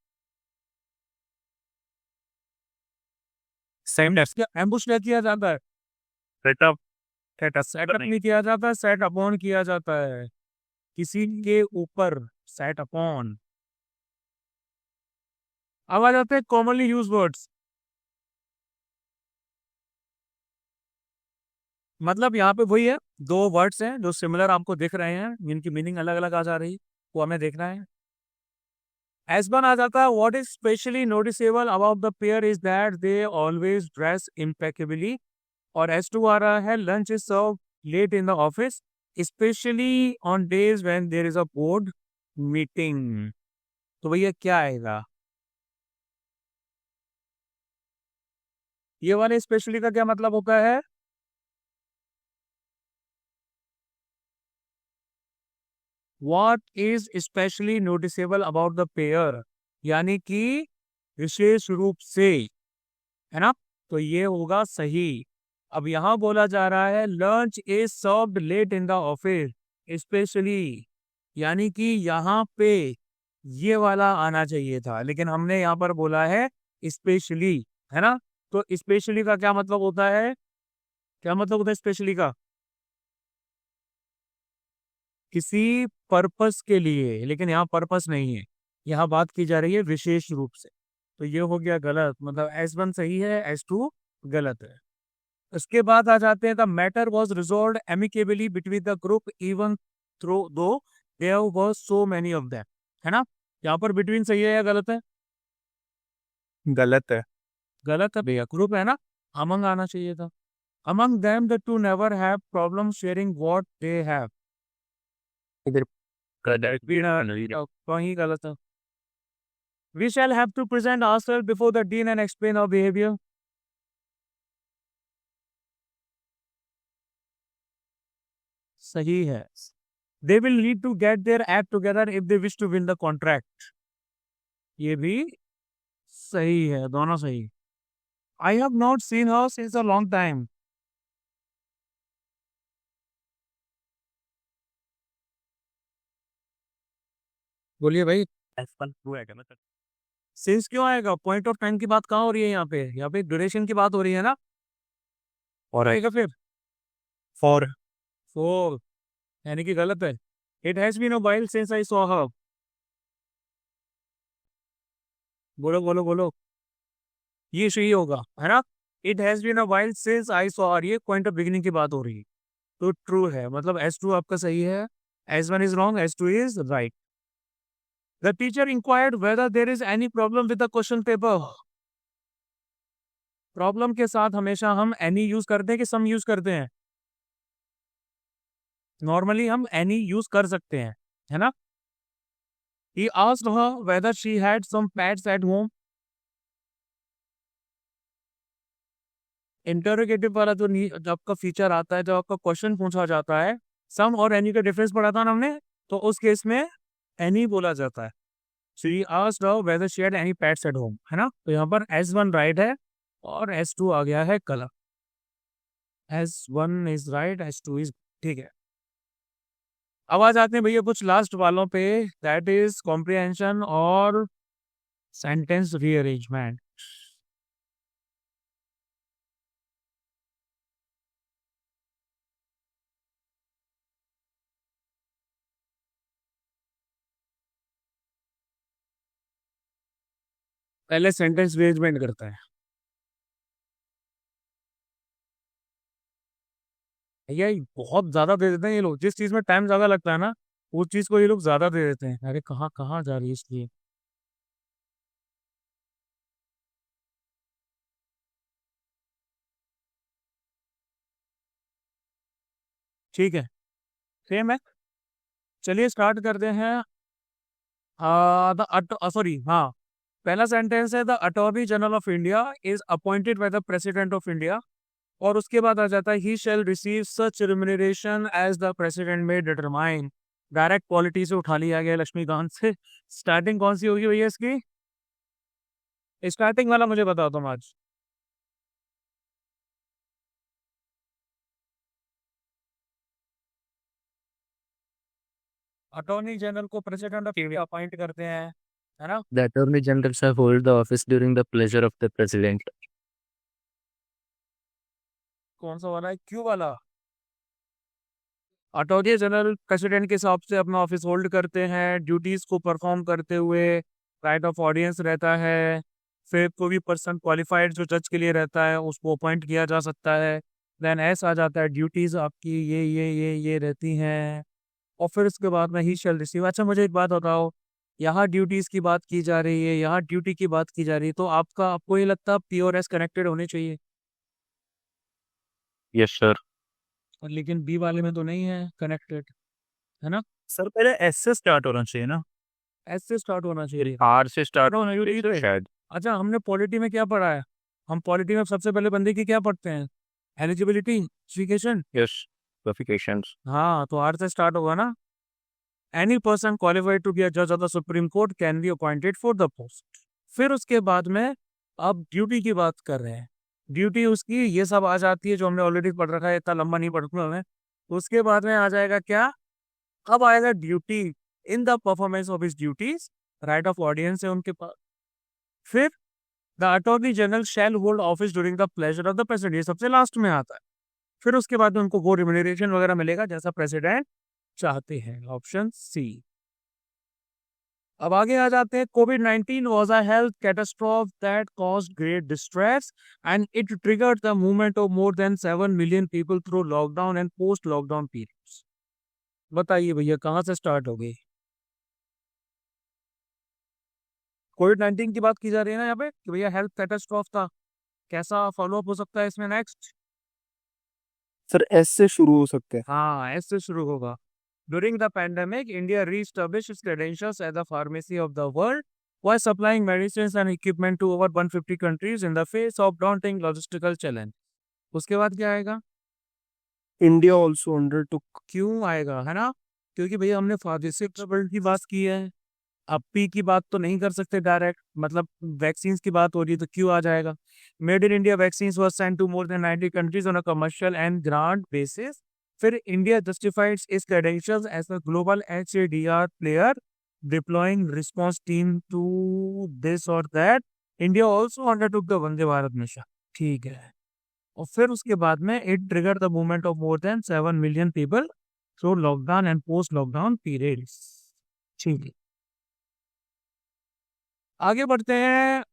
Same ambush क्या किया जाता है? सेटअप, सेटअप नहीं किया जाता, सेट अपॉन किया जाता है, किसी के ऊपर, सेट अपॉन। अब आ जाते हैं कॉमनली यूज वर्ड्स। मतलब यहाँ पे वही है, दो वर्ड्स हैं जो सिमिलर आपको दिख रहे हैं, जिनकी मीनिंग अलग अलग आ जा रही, वो हमें देखना है। S1 आ जाता है, what is specially noticeable about the pair is that they always dress impeccably. और S2 आ रहा है, lunch is serve late in the office specially on days when there is a board meeting. तो भैया क्या आएगा? ये वाले स्पेशली का क्या मतलब होता है? What is especially noticeable about the pair, यानी कि विशेष रूप से, है ना, तो ये होगा सही। अब यहां बोला जा रहा है lunch is served late in the office specially, यानी कि यहाँ पे ये वाला आना चाहिए था, लेकिन हमने यहाँ पर बोला है स्पेशली, है ना। तो स्पेशली का क्या मतलब होता है? क्या मतलब होता है स्पेशली का? किसी पर्पस के लिए, लेकिन यहाँ पर्पस नहीं है, यहाँ बात की जा रही है विशेष रूप से। तो ये हो गया गलत, मतलब S1 सही है, S2 गलत है। उसके बाद आ जाते हैं the matter was resolve amicably between the group even through though there was so many of them, है ना। यहाँ पर बिटवीन सही है या गलत है? गलत है। गलत है भैया, ग्रुप है ना, अमंग आना चाहिए था। Among them the two never have problem sharing what they have, वही गलत है। We shall have to present ourselves before the dean and explain our behavior. सही है। They will need to get their act together if they wish to win the contract. ये भी सही है, दोनों सही। I have not seen her since a long time. बोलिए भाई, S1 ट्रू है क्या मतलब? सिंस क्यों आएगा? पॉइंट ऑफ टाइम की बात कहाँ हो रही है यहाँ पे? यहाँ पे ड्यूरेशन की बात हो रही है ना, और आएगा फिर फॉर, फोर, यानी कि गलत है। It has been a while since I saw her, बोलो बोलो बोलो, ये सही होगा, है ना। It has been a while since I saw her, ये पॉइंट ऑफ बिगिनिंग की बात हो रही है, तो ट्रू है, मतलब S2 आपका सही है, S1 is wrong, S2 is right. The teacher inquired whether there is any problem with the question paper. Problem के साथ हमेशा हम एनी यूज करते हैं कि सम यूज करते हैं? नॉर्मली हम एनी यूज कर सकते हैं, है ना? He asked her whether she had some pets at home. Interrogative वाला जो जब आपका फीचर आता है, जब आपका क्वेश्चन पूछा जाता है, सम और एनी का डिफरेंस पढ़ा था ना हमने, तो उस केस में एनी बोला जाता है. She asked her whether she had any pets at home, है ना? तो यहाँ पर S1 राइट है और S2 आ गया है colour. S1 is right, S2 is ठीक है. अब आ जाते हैं भैया कुछ लास्ट वालों पे, दैट इज कॉम्प्रिहेंशन और सेंटेंस रीअरेंजमेंट. पहले सेंटेंस रीअरेंजमेंट करता है भैया. ये बहुत ज्यादा दे देते हैं ये लोग. जिस चीज में टाइम ज्यादा लगता है ना, उस चीज को ये लोग ज्यादा दे देते हैं. अरे कहाँ कहाँ जा रही है इसलिए. ठीक है, सेम है. चलिए स्टार्ट करते हैं. सॉरी, हाँ, पहला सेंटेंस है the attorney general of India is appointed by the president of India. और उसके बाद आ जाता है he shall receive such remuneration as the president may determine. Direct polity से उठा लिया गया लक्ष्मीकांत से. स्टार्टिंग कौन सी होगी भैया इसकी? स्टार्टिंग वाला मुझे बताओ तुम आज. अटॉर्नी जनरल को प्रेसिडेंट ऑफ इंडिया अपॉइंट करते हैं, है ना? The Attorney General shall hold the office during the pleasure of the President. कौन सा वाला है? क्यू वाला. अटॉर्नी जनरल प्रेसिडेंट के हिसाब से अपना ऑफिस होल्ड करते हैं, ड्यूटीज को परफॉर्म करते हुए. राइट ऑफ ऑडियंस रहता है. फिर कोई भी पर्सन क्वालिफाइड जो जज के लिए रहता है उसको अपॉइंट किया जा सकता है. देन एस आ जाता है, ड्यूटीज आपकी ये रहती हैं. और फिर उसके बाद में ही शैल रिसीव. अच्छा मुझे एक बात बताओ, यहाँ ड्यूटीज की बात की जा रही है, यहाँ ड्यूटी की बात की जा रही है, तो आपको ये लगता है पी और एस कनेक्टेड होने चाहिए, यस सर. लेकिन बी वाले में तो नहीं है कनेक्टेड, है ना? सर पहले एस से स्टार्ट होना चाहिए ना, एस से स्टार्ट होना चाहिए. आर से स्टार्ट होना चाहिए शायद. अच्छा, हमने पॉलिटी में क्या पढ़ा है? हम पॉलिटी में सबसे पहले बंदे की क्या पढ़ते हैं? Eligibility, qualification. Yes, qualifications. हाँ, तो आर से स्टार्ट होगा ना. Any person qualified to be a जज of the Supreme Court can be appointed for the post. फिर उसके बाद में अब ड्यूटी की बात कर रहे हैं. ड्यूटी उसकी ये सब आ जाती है जो हमने ऑलरेडी पढ़ रखा है, इतना लंबा नहीं पढ़ना हमें. उसके बाद में आ जाएगा क्या? अब आएगा duty in the performance of his duties. Right of audience है उनके पास. फिर the attorney general shall hold office during the pleasure of the president, ये सबसे लास्ट में आता है. फिर उसके बाद में उनको वो रिम्यूनरेशन वगैरह मिलेगा जैसा प्रेसिडेंट चाहते हैं. Option C. अब आगे आ जाते हैं. कोविड-19 was a health catastrophe that caused great distress and it triggered the movement of more than 7 million people through lockdown and post-lockdown periods. बताइए भैया कहाँ से स्टार्ट हो गई? कोविड-19 की बात की जा रही है ना यहाँ पे कि भैया हेल्थ कैटास्ट्रॉफ था. कैसा फॉलोअप हो सकता है इसमें नेक्स्ट? सर एस से शुरू हो सकते हैं. हाँ, एस से शुरू होगा. During the pandemic, India reestablished its credentials as the pharmacy of the world while supplying medicines and equipment to over 150 countries in the face of daunting logistical challenge. उसके बाद क्या आएगा? India also undertook. क्यों आएगा, है ना? क्योंकि भैया हमने फार्मास्यूटिकल की बात की है. अब पी की बात तो नहीं कर सकते डायरेक्ट, मतलब वैक्सीन की बात हो रही है तो क्यों आ जाएगा? Made in India vaccine was sent to more than 90 countries on a commercial and grant basis. फिर India justifies its credentials as a global HADR player deploying response team to this or that. India also undertook the Vande Bharat mission. ठीक है. और फिर उसके बाद में it triggered the movement of more than 7 million people through lockdown and post lockdown periods. ठीक है. आगे बढ़ते हैं.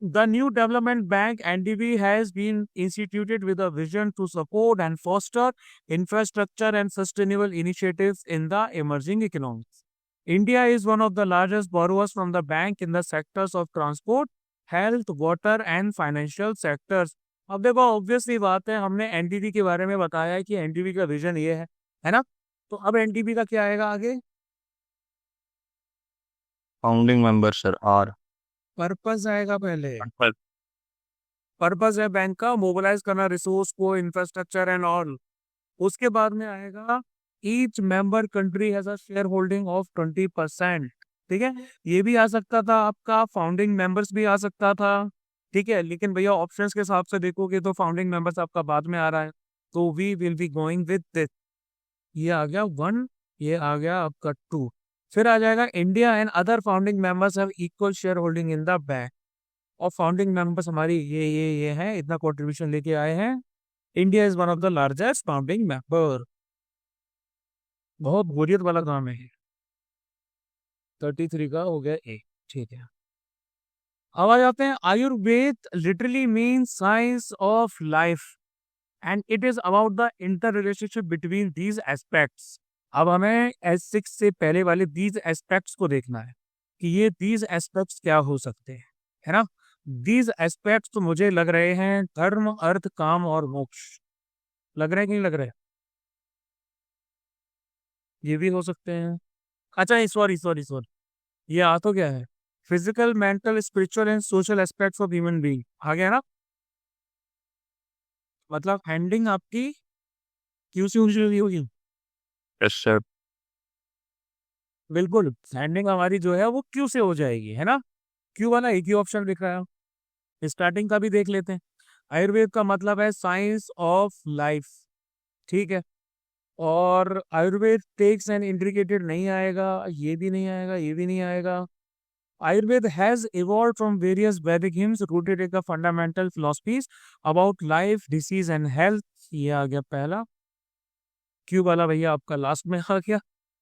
The new development bank NDB has been instituted with a vision to support and foster infrastructure and sustainable initiatives in the emerging economies. India is one of the largest borrowers from the bank in the sectors of transport, health, water and financial sectors. अब देखो obviously बात है, हमने NDB के बारे में बताया है कि एनडीबी का विजन ये है ना? तो अब एनडीबी का क्या आएगा आगे? Founding member sir are purpose आएगा पहले। पर्पस है बैंक का मोबिलाइज करना रिसोर्स को, इंफ्रास्ट्रक्चर एंड ऑल। उसके बाद में आएगा each member country has a share holding of 20%। ठीक है, ये भी आ सकता था आपका, फाउंडिंग मेंबर्स भी आ सकता था। ठीक है, लेकिन भैया ऑप्शंस के हिसाब से देखोगे तो फाउंडिंग मेंबर्स आपका बाद में आ रहा है, तो we will be going with this. ये आ गया 1, ये आ गया आपका 2। फिर आ जाएगा India and other founding members have equal share holding in the bank. और फाउंडिंग मेंबर्स हमारी ये हैं, इतना कंट्रीब्यूशन लेके आए हैं। India is one of the largest founding member. बहुत बोरियत वाला काम है। 33 का हो गया ए। ठीक है, अब आ जाते हैं Ayurveda literally means science of life and it is about the inter relationship between these aspects. अब हमें S6 से पहले वाले दीज एस्पेक्ट्स को देखना है कि ये दीज एस्पेक्ट्स क्या हो सकते हैं, है ना? दीज एस्पेक्ट्स तो मुझे लग रहे हैं धर्म, अर्थ, काम और मोक्ष। लग रहे हैं कि नहीं लग रहे? ये भी हो सकते हैं। अच्छा, सॉरी, ये आ तो क्या है? Physical, mental, spiritual and social aspects of human being आ गया ना? मतलब हैंडिंग आपकी क्यू से होगी। यस सर बिल्कुल, हैंडिंग हमारी जो है वो क्यू से हो जाएगी, है ना? क्यू वाला एक ही ऑप्शन दिख रहा है। स्टार्टिंग का भी देख लेते हैं। आयुर्वेद का मतलब है साइंस ऑफ लाइफ। ठीक है, और आयुर्वेद टेक्स एंड इंडिकेटेड नहीं आएगा, ये भी नहीं आएगा, ये भी नहीं आएगा। Ayurveda has evolved from various Vedic hymns rooted in the fundamental philosophies about life, disease and health। ये आ गया पहला। क्यू वाला भैया आपका लास्ट में आ गया।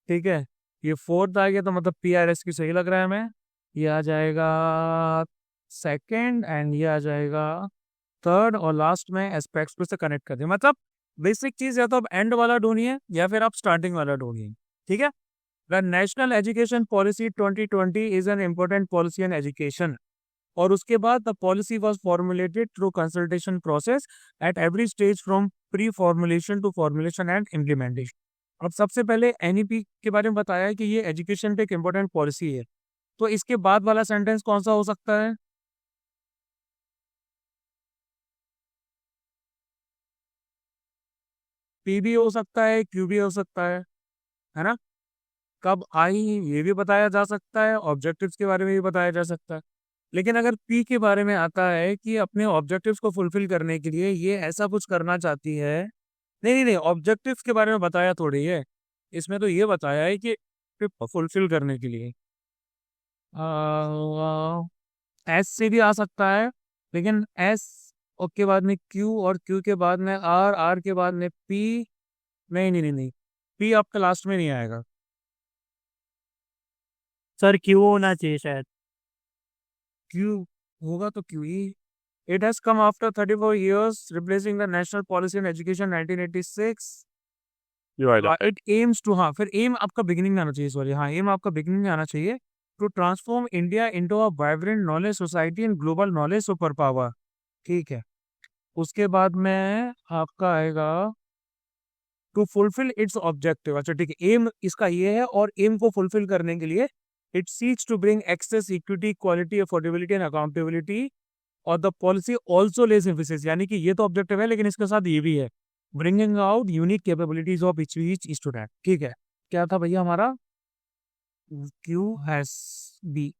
ठीक है, ये 4th आ गया, तो मतलब PRS की सही लग रहा है हमें। ये आ जाएगा 2nd एंड ये आ जाएगा 3rd, और लास्ट में एस्पेक्ट्स पे से कनेक्ट कर दिया। मतलब बेसिक चीज या तो आप एंड वाला ढूंढिए या फिर आप स्टार्टिंग वाला ढूंढिए। ठीक है, The National Education Policy 2020 is an important policy on education। और उसके बाद the policy was formulated through consultation process at every stage from pre-formulation to formulation and implementation। अब सबसे पहले NEP के बारे में बताया है कि ये एजुकेशन पे एक इम्पोर्टेंट पॉलिसी है, तो इसके बाद वाला सेंटेंस कौन सा हो सकता है? P भी हो सकता है, Q भी हो सकता है ना? कब आई ये भी बताया जा सकता है, ऑब्जेक्टिव्स के बारे में भी बताया जा सकता है। लेकिन अगर पी के बारे में आता है कि अपने ऑब्जेक्टिव्स को फुलफिल करने के लिए ये ऐसा कुछ करना चाहती है, नहीं, ऑब्जेक्टिव्स के बारे में बताया थोड़ी है, इसमें तो ये बताया है कि फुलफिल करने के लिए एस से भी आ सकता है, लेकिन एस के बाद में क्यू और क्यू के बाद में आर, आर के बाद में पी। नहीं, पी आपका लास्ट में नहीं आएगा। सर क्यों होना चाहिए शायद। क्यू होगा तो क्यू ही। It has come after 34 years replacing the national policy on education 1986। You are right it aims to, हाँ फिर एम आपका बिगिनिंग में आना चाहिए, सॉरी, हाँ एम आपका बिगिनिंग में आना चाहिए। To transform India into a vibrant knowledge society and global knowledge superpower. ठीक है, उसके बाद में आपका आएगा टू फुलफिल इट्स ऑब्जेक्टिव। अच्छा ठीक है, एम इसका ये है, और एम को फुलफिल करने के लिए it seeks to bring access, equity, quality, affordability and accountability, और the policy also lays emphasis. यानी कि ये तो ऑब्जेक्टिव है, लेकिन इसके साथ ये भी है, bringing out unique capabilities of each student. ठीक है, क्या था भैया हमारा? Q has B.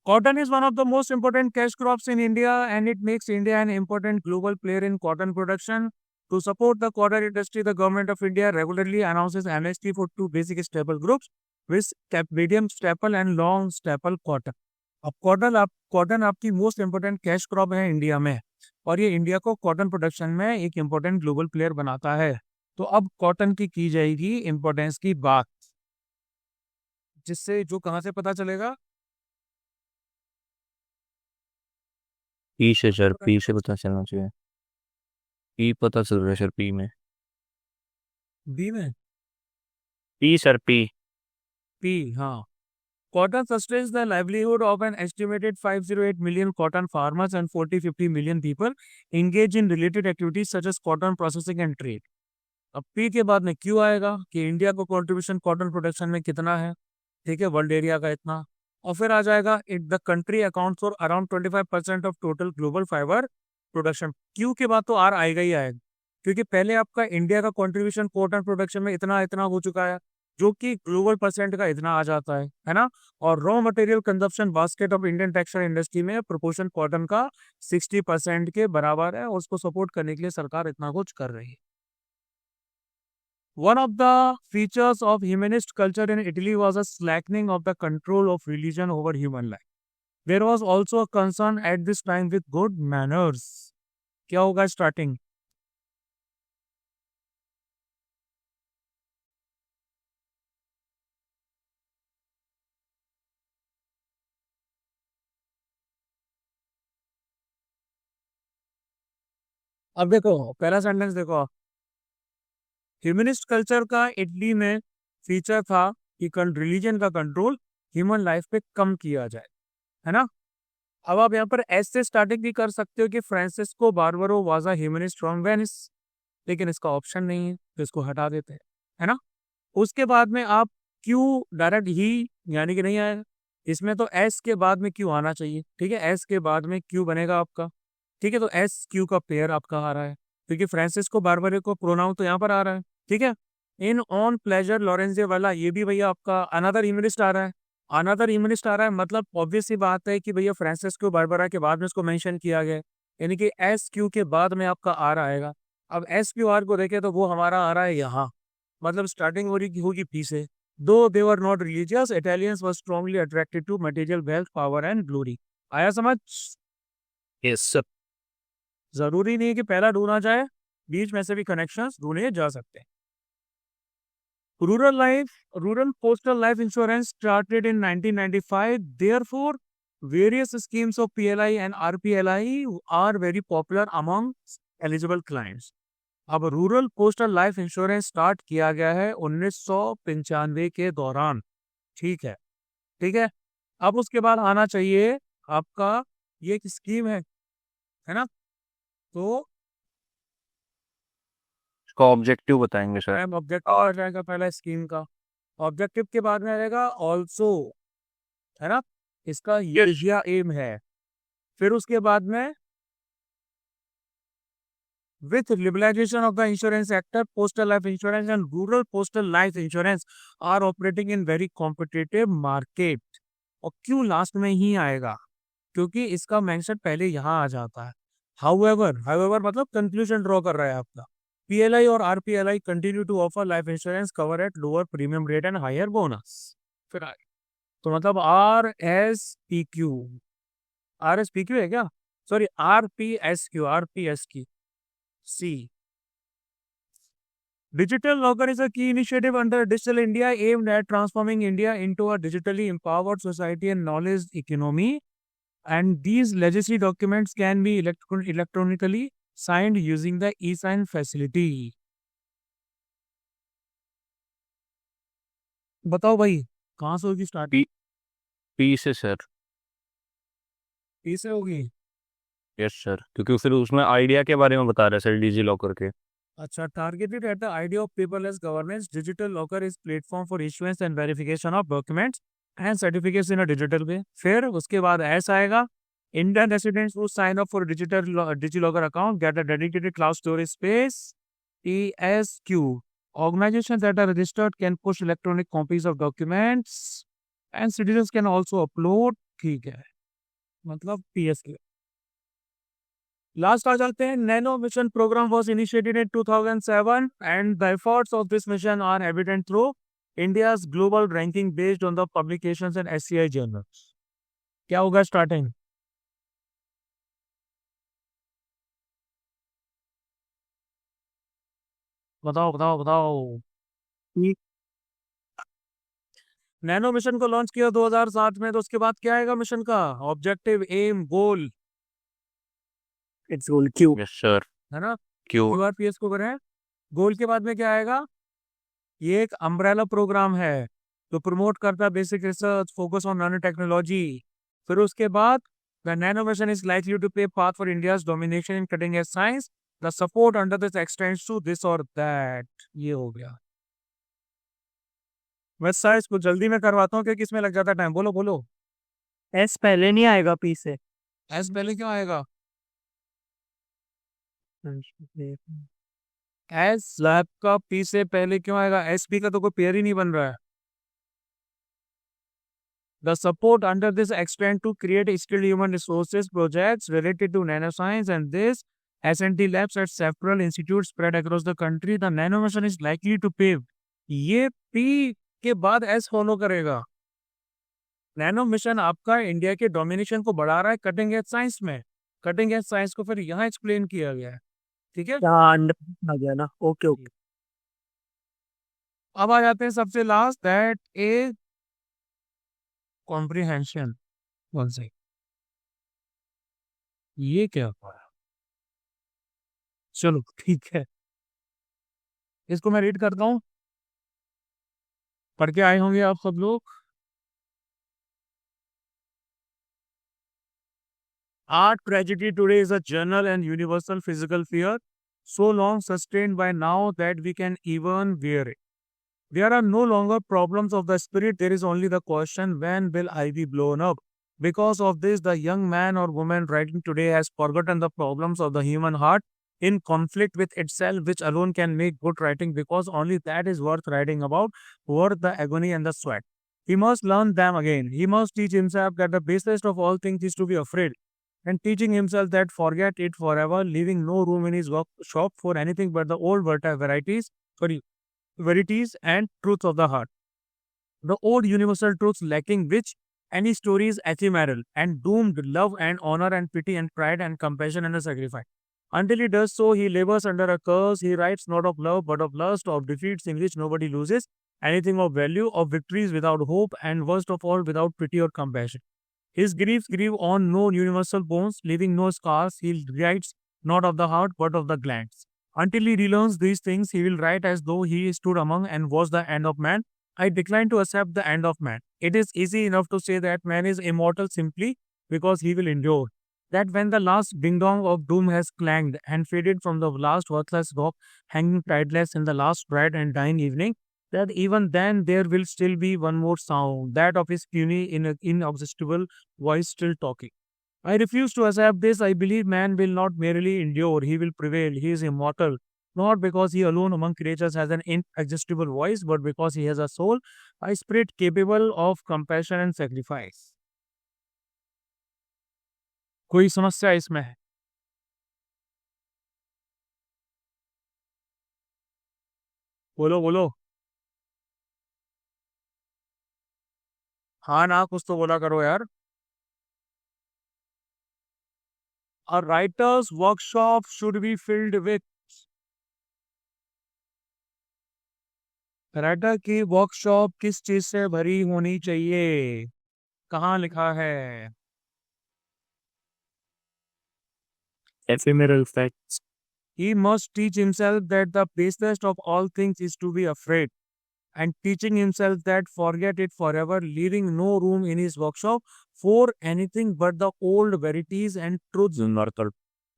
Cotton is one of the most important cash crops in India and it makes India an important global player in cotton production. To support the cotton industry, the government of India regularly announces amnesty for 2 basic staple groups, with medium staple and long staple cotton। अब cotton आपकी most important cash crop है India में, और ये India को cotton production में एक important global player बनाता है। तो अब कॉटन की जाएगी इम्पोर्टेंस की बात, जिससे जो कहाँ से पता चलेगा? पी से सर, पी से पता चलना चाहिए। पी पता चल रहा है सर, पी में। बी में पी सर पी P, हाँ. Cotton sustains the livelihood of an estimated 508 million cotton farmers and 40-50 million people engage in related activities such as cotton processing and trade. अब P के बाद में Q आएगा कि India को contribution cotton production में कितना है, ठीक है, वर्ल्ड एरिया का इतना, और फिर आ जाएगा it the country accounts for around 25% of total global fibre production. Q के बाद तो R आएगा ही आएगा, क्योंकि पहले आपका इंडिया का कंट्रीब्यूशन कॉटन प्रोडक्शन में इतना इतना हो चुका है, जो कि ग्लोबल परसेंट का इतना आ जाता है ना. और raw material consumption basket of Indian textile industry में प्रोपोर्शन कॉटन का 60% के बराबर है, और उसको सपोर्ट करने के लिए सरकार इतना कुछ कर रही है. One of the features of humanist culture in Italy was a slackening of the control of religion over human life. There was also a concern at this time with good manners. क्या होगा starting? अब देखो पहला sentence देखो, humanist culture का Italy में feature था कि रिलीजन का कंट्रोल ह्यूमन लाइफ पे कम किया जाए, है ना. अब आप यहाँ पर एस से स्टार्टिंग भी कर सकते हो कि Francisco Barbaro was a humanist from Venice, लेकिन इसका ऑप्शन नहीं है तो इसको हटा देते हैं, है ना. उसके बाद में आप क्यू डायरेक्ट ही यानी कि नहीं आएगा, इसमें तो एस के बाद में क्यू आना चाहिए, ठीक है, एस के बाद में क्यू बनेगा आपका, ठीक है. तो एस क्यू का पेयर आपका आ रहा है, क्योंकि फ्रांसिस्को बारबरो को प्रोनाउन तो यहाँ पर आ रहा है, ठीक है. इन ऑन प्लेजर लॉरेंजे वाला ये भी भैया आपका अनदर ह्यूमनिस्ट आ रहा है, अनदर ह्यूमनिस्ट आ रहा है, मतलब ऑब्वियस सी बात है कि भैया फ्रांसिस्को बारबरा के बाद में इसको मेंशन किया गया है, यानी कि एस क्यू के बाद में आपका आर आएगा. अब एस क्यू आर को देखें तो वो हमारा आ रहा है यहाँ, मतलब स्टार्टिंग हो रही होगी पी से. Though they were not religious, Italians were strongly attracted to material wealth power and glory. आया समझ? Yes sir. जरूरी नहीं है कि पहला ढूंढा जाए, बीच में से भी कनेक्शंस ढूंढे जा सकते हैं. Rural postal life insurance started in 1995. Therefore, various schemes of PLI and RPLI are very popular among eligible clients. अब rural postal life insurance start किया गया है 1995 के दौरान, ठीक है, ठीक है. अब उसके बाद आना चाहिए आपका ये एक स्कीम है ना. तो इसका ऑब्जेक्टिव बताएंगे सर. ऑब्जेक्टिव आ जाएगा पहला स्कीम का, ऑब्जेक्टिव के बाद में आएगा ऑल्सो, है ना, इसका ये एम है. फिर उसके बाद में with liberalization of the insurance sector, postal life insurance and rural postal life insurance are operating in very competitive market. और क्यों लास्ट में ही आएगा? क्योंकि इसका मेंशन पहले यहाँ आ जाता है. हाउएवर मतलब कंक्लूजन ड्रॉ कर रहा है आपका. PLI और RPLI continue to offer life insurance cover at lower premium rate and higher bonus. फिर आगे तो मतलब RSPQ है क्या? Sorry RPSQ C. Digital Locker is a key initiative under Digital India aimed at transforming India into a digitally empowered society and knowledge economy. And these legacy documents can be electronically signed using the e-sign facility. बताओ भाई कहाँ से होगी start? P से sir. P से होगी. Yes sir, क्योंकि फिर उसमें आइडिया के बारे में बता रहे सर डिजी लॉकर के. अच्छा, targeted at the idea of paperless governance, digital locker is platform for issuance and verification of documents and certificates in a digital way. फिर उसके बाद ऐसा आएगा, Indian residents who sign up for DigiLocker account get a dedicated cloud storage space. ESQ. Organizations that are registered can push electronic copies of documents and citizens can also upload. ठीक है, मतलब PSQ. Last आ जाते हैं. Nano mission program was initiated in 2007 and the efforts of this mission are evident through India's global ranking based on the publications and SCI journals. क्या होगा starting? बताओ. Nano mission को लॉन्च किया 2007 में, तो उसके बाद क्या आएगा मिशन का objective, aim, goal? It's goal Q. Yes sir. है ना, क्यों? QRPS को करें. गोल के बाद में क्या आएगा? ये एक अम्ब्रेला प्रोग्राम है जो प्रमोट करता है basic research, focus on nanotechnology. फिर उसके बाद the nano mission is likely to pave path for India's domination in cutting edge science. The support under this extends to this और that. ये हो गया। मैं सर इसको जल्दी में करवाता हूँ क्योंकि इसमें लग जाता है टाइम। बोलो बोलो। एस पहले नहीं आएगा पी से। एस पहले क्यों आएगा? एस स्लैब का पी से पहले क्यों आएगा? एस पी का तो कोई पेयर ही नहीं बन रहा है। The support under this extend to create skilled human resources projects related to nanoscience and this S&T labs at several institutes spread across the country. The nano mission is likely to pave. ये P के बाद S follow करेगा। Nano mission आपका India के domination को बढ़ा रहा है कटिंग एज साइंस में। कटिंग एज साइंस को फिर यहाँ एक्सप्लेन किया गया है। ठीक है, यहाँ अंडर आ गया ना। Okay okay. अब आ जाते हैं सबसे last, that A comprehension. One से ये क्या हुआ? चलो ठीक है, इसको मैं रीड करता हूँ। पढ़ के आए होंगे आप सब लोग। Our tragedy today is a general and universal physical fear, so long sustained by now that we can even bear it. There are no longer problems of the spirit, there is only the question, when will I be blown up? Because of this, the young man or woman writing today has forgotten the problems of the human heart in conflict with itself, which alone can make good writing, because only that is worth writing about, worth the agony and the sweat. He must learn them again. He must teach himself that the basest of all things is to be afraid, and teaching himself that forget it forever, leaving no room in his workshop for anything but the old verities and truths of the heart. The old universal truths lacking which any story is ephemeral and doomed love and honor and pity and pride and compassion and a sacrifice. Until he does so, he labors under a curse. He writes not of love but of lust, of defeats in which nobody loses anything of value, of victories without hope, and worst of all, without pity or compassion. His griefs grieve on no universal bones, leaving no scars. He writes not of the heart, but of the glands. Until he relearns these things, he will write as though he stood among and was the end of man. I decline to accept the end of man. It is easy enough to say that man is immortal simply because he will endure. That when the last ding dong of doom has clanged and faded from the last worthless rock hanging tideless in the last bright and dying evening, that even then there will still be one more sound, that of his puny, inexhaustible voice still talking. I refuse to accept this. I believe man will not merely endure, he will prevail. He is immortal, not because he alone among creatures has an inexhaustible voice, but because he has a soul, a spirit capable of compassion and sacrifice. कोई समस्या इसमें है? बोलो बोलो। हाँ ना, कुछ तो बोला करो यार। A writer's workshop should be filled with, writer की वर्कशॉप किस चीज से भरी होनी चाहिए? कहाँ लिखा है? ephemeral facts. He must teach himself that the basest of all things is to be afraid, and teaching himself that forget it forever, leaving no room in his workshop for anything but the old verities and truths.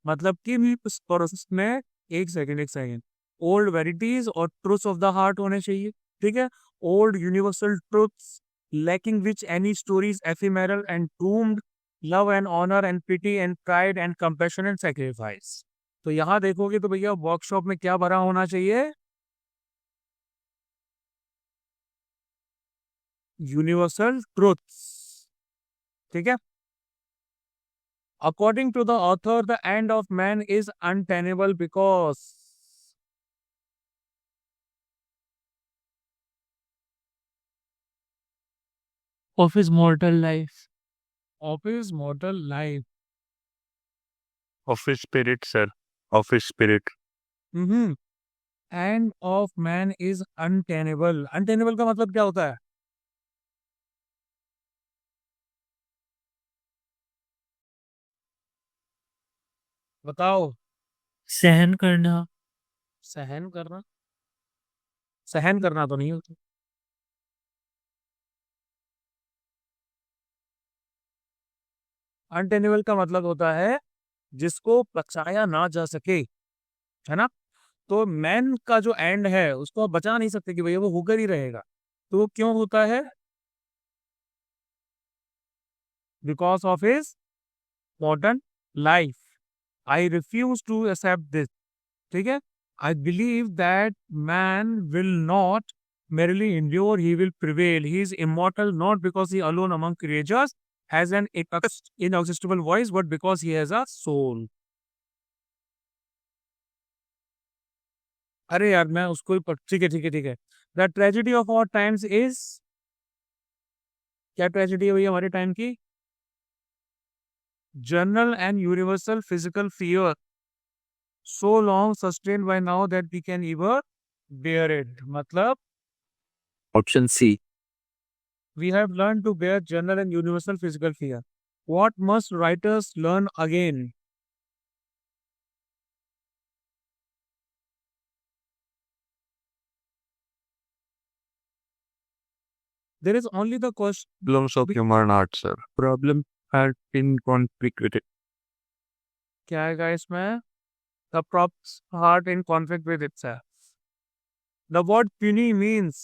मतलब कि इस process में एक second old verities और truths of the heart होने चाहिए। ठीक है, old universal truths lacking which any story is ephemeral and doomed love and honor and pity and pride and compassion and sacrifice. तो यहाँ देखोगे तो भैया वर्कशॉप में क्या भरा होना चाहिए? Universal truths. ठीक है, according to the author, the end of man is untenable because of his mortal life. of his mortal life. Of his spirit, sir. Of his spirit. End of man is untenable. Untenable का मतलब क्या होता है? बताओ। सहन करना। सहन करना। सहन करना तो नहीं होता। अनटेनेबल का मतलब होता है जिसको पचाया ना जा सके, है ना। तो मैन का जो एंड है उसको आप बचा नहीं सकते कि भैया वो होकर ही रहेगा। तो वो क्यों होता है? Because of his modern life. I refuse to accept this. ठीक है। I believe that man will not merely endure, he will prevail. He is immortal not because he alone among creatures has an inexhaustible voice, but because he has a soul. अरे यार मैं उसको ही ठीक है ठीक है ठीक है। The tragedy of our times is, क्या ट्रेजिडी है भैया हमारे टाइम की? General and universal physical fear so long sustained by now that we can even bear it. मतलब option C. we have learned to bear general and universal physical fear. What must writers learn again? There is only the question. Problems of human art, sir. Problem had been conflicted. क्या है guys में? The props heart in conflict with itself. The word puny means.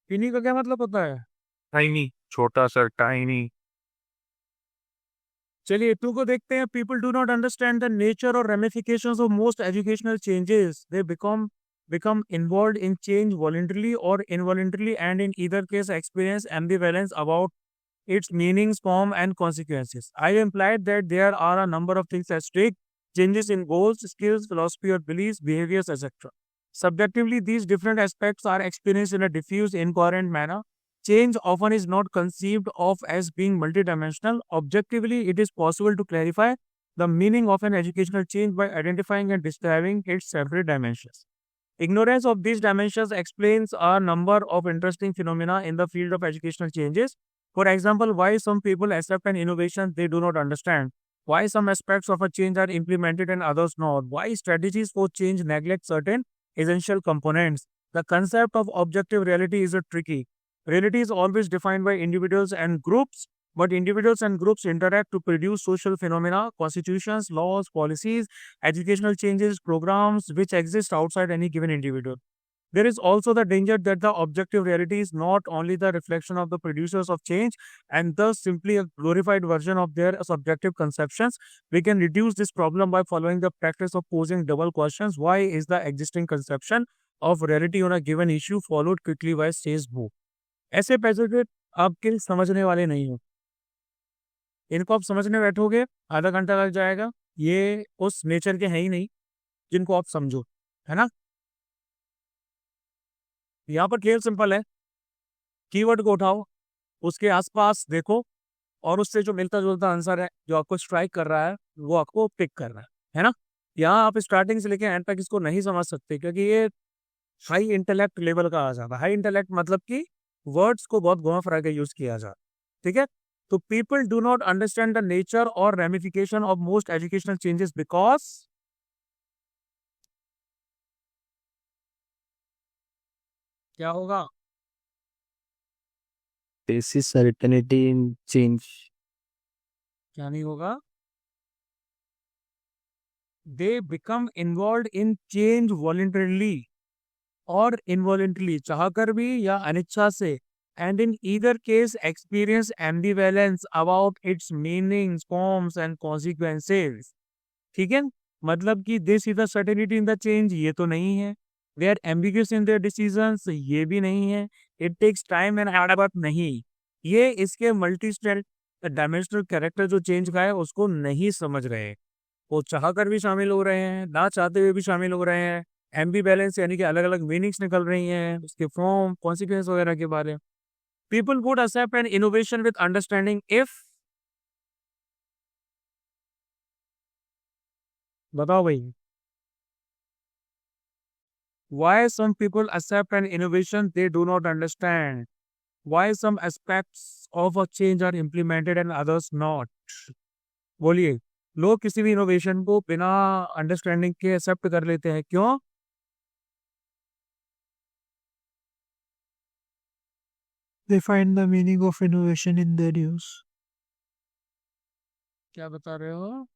puny का क्या मतलब होता है? Tiny, छोटा sir, tiny. चलिए टू को देखते हैं। People do not understand the nature और ramifications of most educational changes. They become involved in change voluntarily or involuntarily, and in either case experience ambivalence about its meanings, form, and consequences. I implied that there are a number of things at stake: changes in goals, skills, philosophy or beliefs, behaviors, etc. Subjectively, these different aspects are experienced in a diffuse, incoherent manner. Change often is not conceived of as being multidimensional. Objectively, it is possible to clarify the meaning of an educational change by identifying and describing its separate dimensions. Ignorance of these dimensions explains a number of interesting phenomena in the field of educational changes. For example, why some people accept an innovation they do not understand, why some aspects of a change are implemented and others not, why strategies for change neglect certain essential components. The concept of objective reality is a tricky. Reality is always defined by individuals and groups, but individuals and groups interact to produce social phenomena, constitutions, laws, policies, educational changes, programs which exist outside any given individual. There is also the danger that the objective reality is not only the reflection of the producers of change and thus simply a glorified version of their subjective conceptions. We can reduce this problem by following the practice of posing double questions. Why is the existing conception of reality on a given issue followed quickly by says who? ऐसे passage आपके समझने वाले नहीं हो। इनको आप समझने बैठोगे आधा घंटा लग जाएगा। ये उस नेचर के हैं ही नहीं जिनको आप समझो, है ना। यहाँ पर खेल सिंपल है। कीवर्ड को उठाओ, उसके आसपास देखो और उससे जो मिलता जुलता आंसर है जो आपको स्ट्राइक कर रहा है वो आपको पिक करना है ना। यहाँ आप स्टार्टिंग से लेके एंड तक इसको नहीं समझ सकते क्योंकि ये हाई इंटेलेक्ट लेवल का आ जाता है। हाई इंटेलेक्ट मतलब कि वर्ड्स को बहुत घुमा फिरा के यूज किया जाता, ठीक है। तो people do not understand the nature और ramification of most educational changes because क्या होगा? This is certainty in change. क्या नहीं होगा? They become involve in change voluntarily और इनवॉलंटरली, चाहकर भी या अनिच्छा से, and in either case experience ambivalence about its meanings, forms and consequences. ठीक है। मतलब कि they see the certainty in the change, ये तो नहीं है। They are ambiguous in their decisions, ये भी नहीं है। It takes time and hard work, नहीं। ये इसके मल्टी डायमेंशनल कैरेक्टर जो चेंज का है उसको नहीं समझ रहे हैं। वो चाहकर भी शामिल हो रहे हैं, ना चाहते हुए भी शामिल हो रहे हैं। एम्बीवैलेंस यानी कि अलग अलग मीनिंग्स निकल रही हैं उसके फॉर्म, कॉन्सिक्वेंस वगैरह के बारे में। People would accept an innovation with understanding if, बताओ भाई, why some people accept an innovation they do not understand, why some aspects of a change are implemented and others not. बोलिए। लोग किसी भी इनोवेशन को बिना अंडरस्टैंडिंग के accept कर लेते हैं, क्यों? They find the meaning of innovation in their use. क्या बता रहे हो?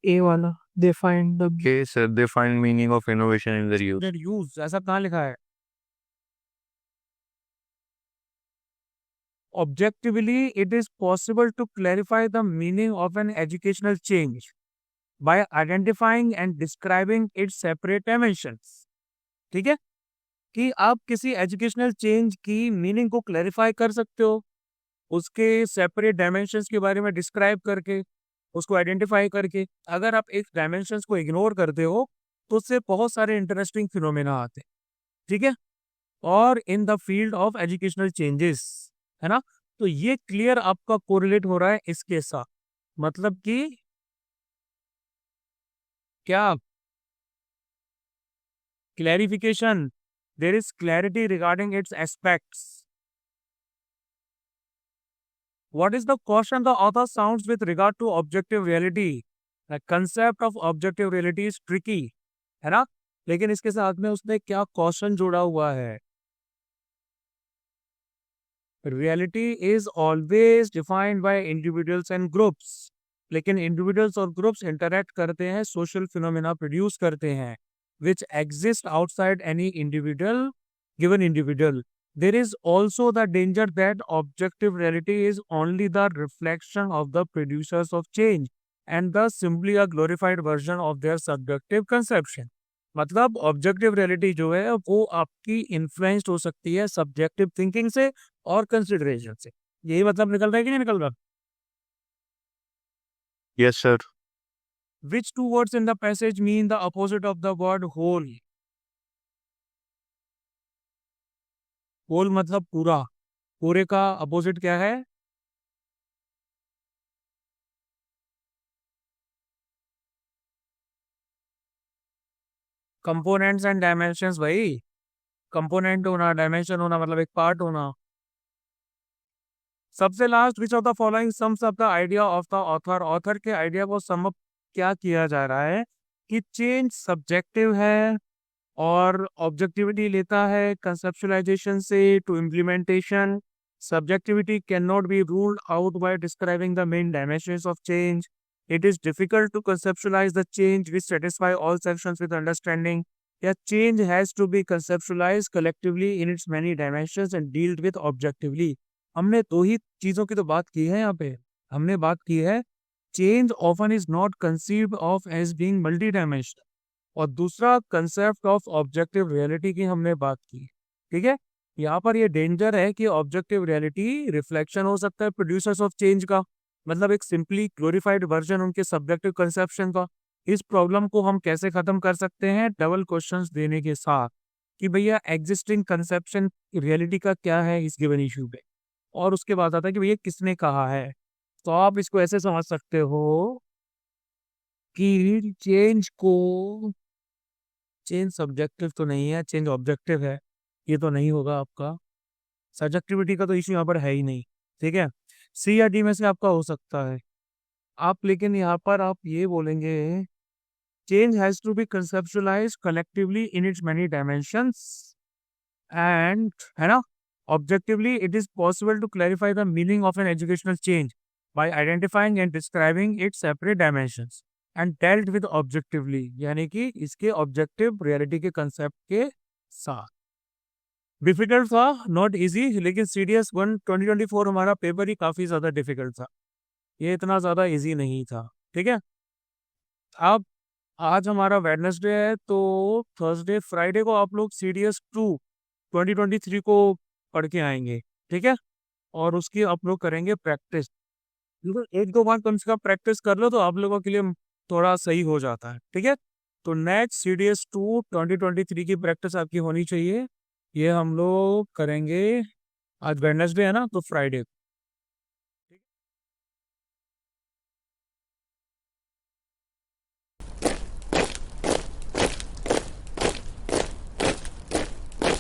A वाला. They find the Okay, sir. They find meaning of innovation in their use. Their use, ऐसा कहाँ लिखा है? Objectively, it is possible to clarify the meaning of an educational change by identifying and describing its separate dimensions. ठीक है, कि आप किसी educational change की मीनिंग को क्लैरिफाई कर सकते हो, उसके सेपरेट डायमेंशंस के बारे में डिस्क्राइब करके, उसको आइडेंटिफाई करके। अगर आप एक डायमेंशंस को इग्नोर करते हो तो उससे बहुत सारे इंटरेस्टिंग फिनोमेना आते हैं, ठीक है, और in the field of educational changes, है ना। तो ये क्लियर आपका कोरिलेट हो रहा है इसके साथ, मतलब कि क्या clarification, there is clarity regarding its aspects. What is the caution the author sounds with regard to objective reality? The concept of objective reality is tricky, है ना, लेकिन इसके साथ में उसने क्या कॉशन जोड़ा हुआ है? Reality is always defined by individuals and groups, लेकिन individuals और groups interact करते हैं, social phenomena produce करते हैं, which exist outside any individual, given individual. There is also the danger that objective reality is only the reflection of the producers of change and thus simply a glorified version of their subjective conception. मतलब objective reality जो है वो आपकी influenced हो सकती है subjective thinking से और कंसिडरेशन से। यही मतलब निकल रहा है कि नहीं निकल रहा? Yes, sir. Which two words in the passage mean the opposite of the word whole? Whole मतलब पूरा, पूरे का अपोजिट क्या है? कंपोनेंट्स एंड डायमेंशंस भाई। कंपोनेंट होना, डायमेंशन होना मतलब एक पार्ट होना। सबसे last, which of the following sums up the idea of the author? Author के आइडिया को सम अप क्या किया जा रहा है कि चेंज सब्जेक्टिव है और ऑब्जेक्टिविटी लेता है कंसेप्चुलाइजेशन से to implementation. Subjectivity can not be ruled out by describing the main dimensions of change. It is difficult to conceptualise the change which satisfy all sections with understanding. या change has to be conceptualised collectively in its many dimensions and dealt with objectively. हमने दो ही चीजों की तो बात की है यहाँ पे। हमने बात की है change often is not conceived of as being multi dimensional, और दूसरा कंसेप्ट ऑफ ऑब्जेक्टिव रियलिटी की हमने बात की, ठीक है। यहाँ पर ये डेंजर है कि ऑब्जेक्टिव रियलिटी रिफ्लेक्शन हो सकता है प्रोड्यूसर्स ऑफ चेंज का, मतलब एक सिंपली ग्लोरीफाइड वर्जन उनके सब्जेक्टिव कंसेप्शन का। इस प्रॉब्लम को हम कैसे खत्म कर सकते हैं? डबल क्वेश्चंस देने के साथ कि भैया एग्जिस्टिंग कंसेप्शन रियलिटी का क्या है इस गिवन इशू पे, और उसके बाद आता है कि भैया किसने कहा है। तो आप इसको ऐसे समझ सकते हो कि चेंज सब्जेक्टिव तो नहीं है, चेंज ऑब्जेक्टिव है, ये तो नहीं होगा आपका। सब्जेक्टिविटी का तो इश्यू यहाँ पर है ही नहीं, ठीक है। सी या डी में से आपका हो सकता है आप, लेकिन यहाँ पर आप ये बोलेंगे change has to be conceptualize collectively in its many dimensions and, है ना, objectively it is possible to clarify the meaning of an educational change by identifying and describing its separate dimensions and dealt with objectively, यानी कि इसके objective reality के concept के साथ। Difficult था, not easy, लेकिन CDS 1 2024 हमारा पेपर ही काफी ज्यादा डिफिकल्ट था, ये इतना ज्यादा इजी नहीं था, ठीक है। अब आज हमारा वेडनेसडे है, तो थर्सडे फ्राइडे को आप लोग CDS 2 2023 को पढ़ के आएंगे, ठीक है, और उसकी आप लोग करेंगे प्रैक्टिस। एक दो बार कम से कम प्रैक्टिस कर लो तो आप लोगों के लिए थोड़ा सही हो जाता है, ठीक है। तो नेक्स्ट CDS 2 2023 की प्रैक्टिस आपकी होनी चाहिए, ये हम लोग करेंगे। आज वेडनेसडे है ना, तो फ्राइडे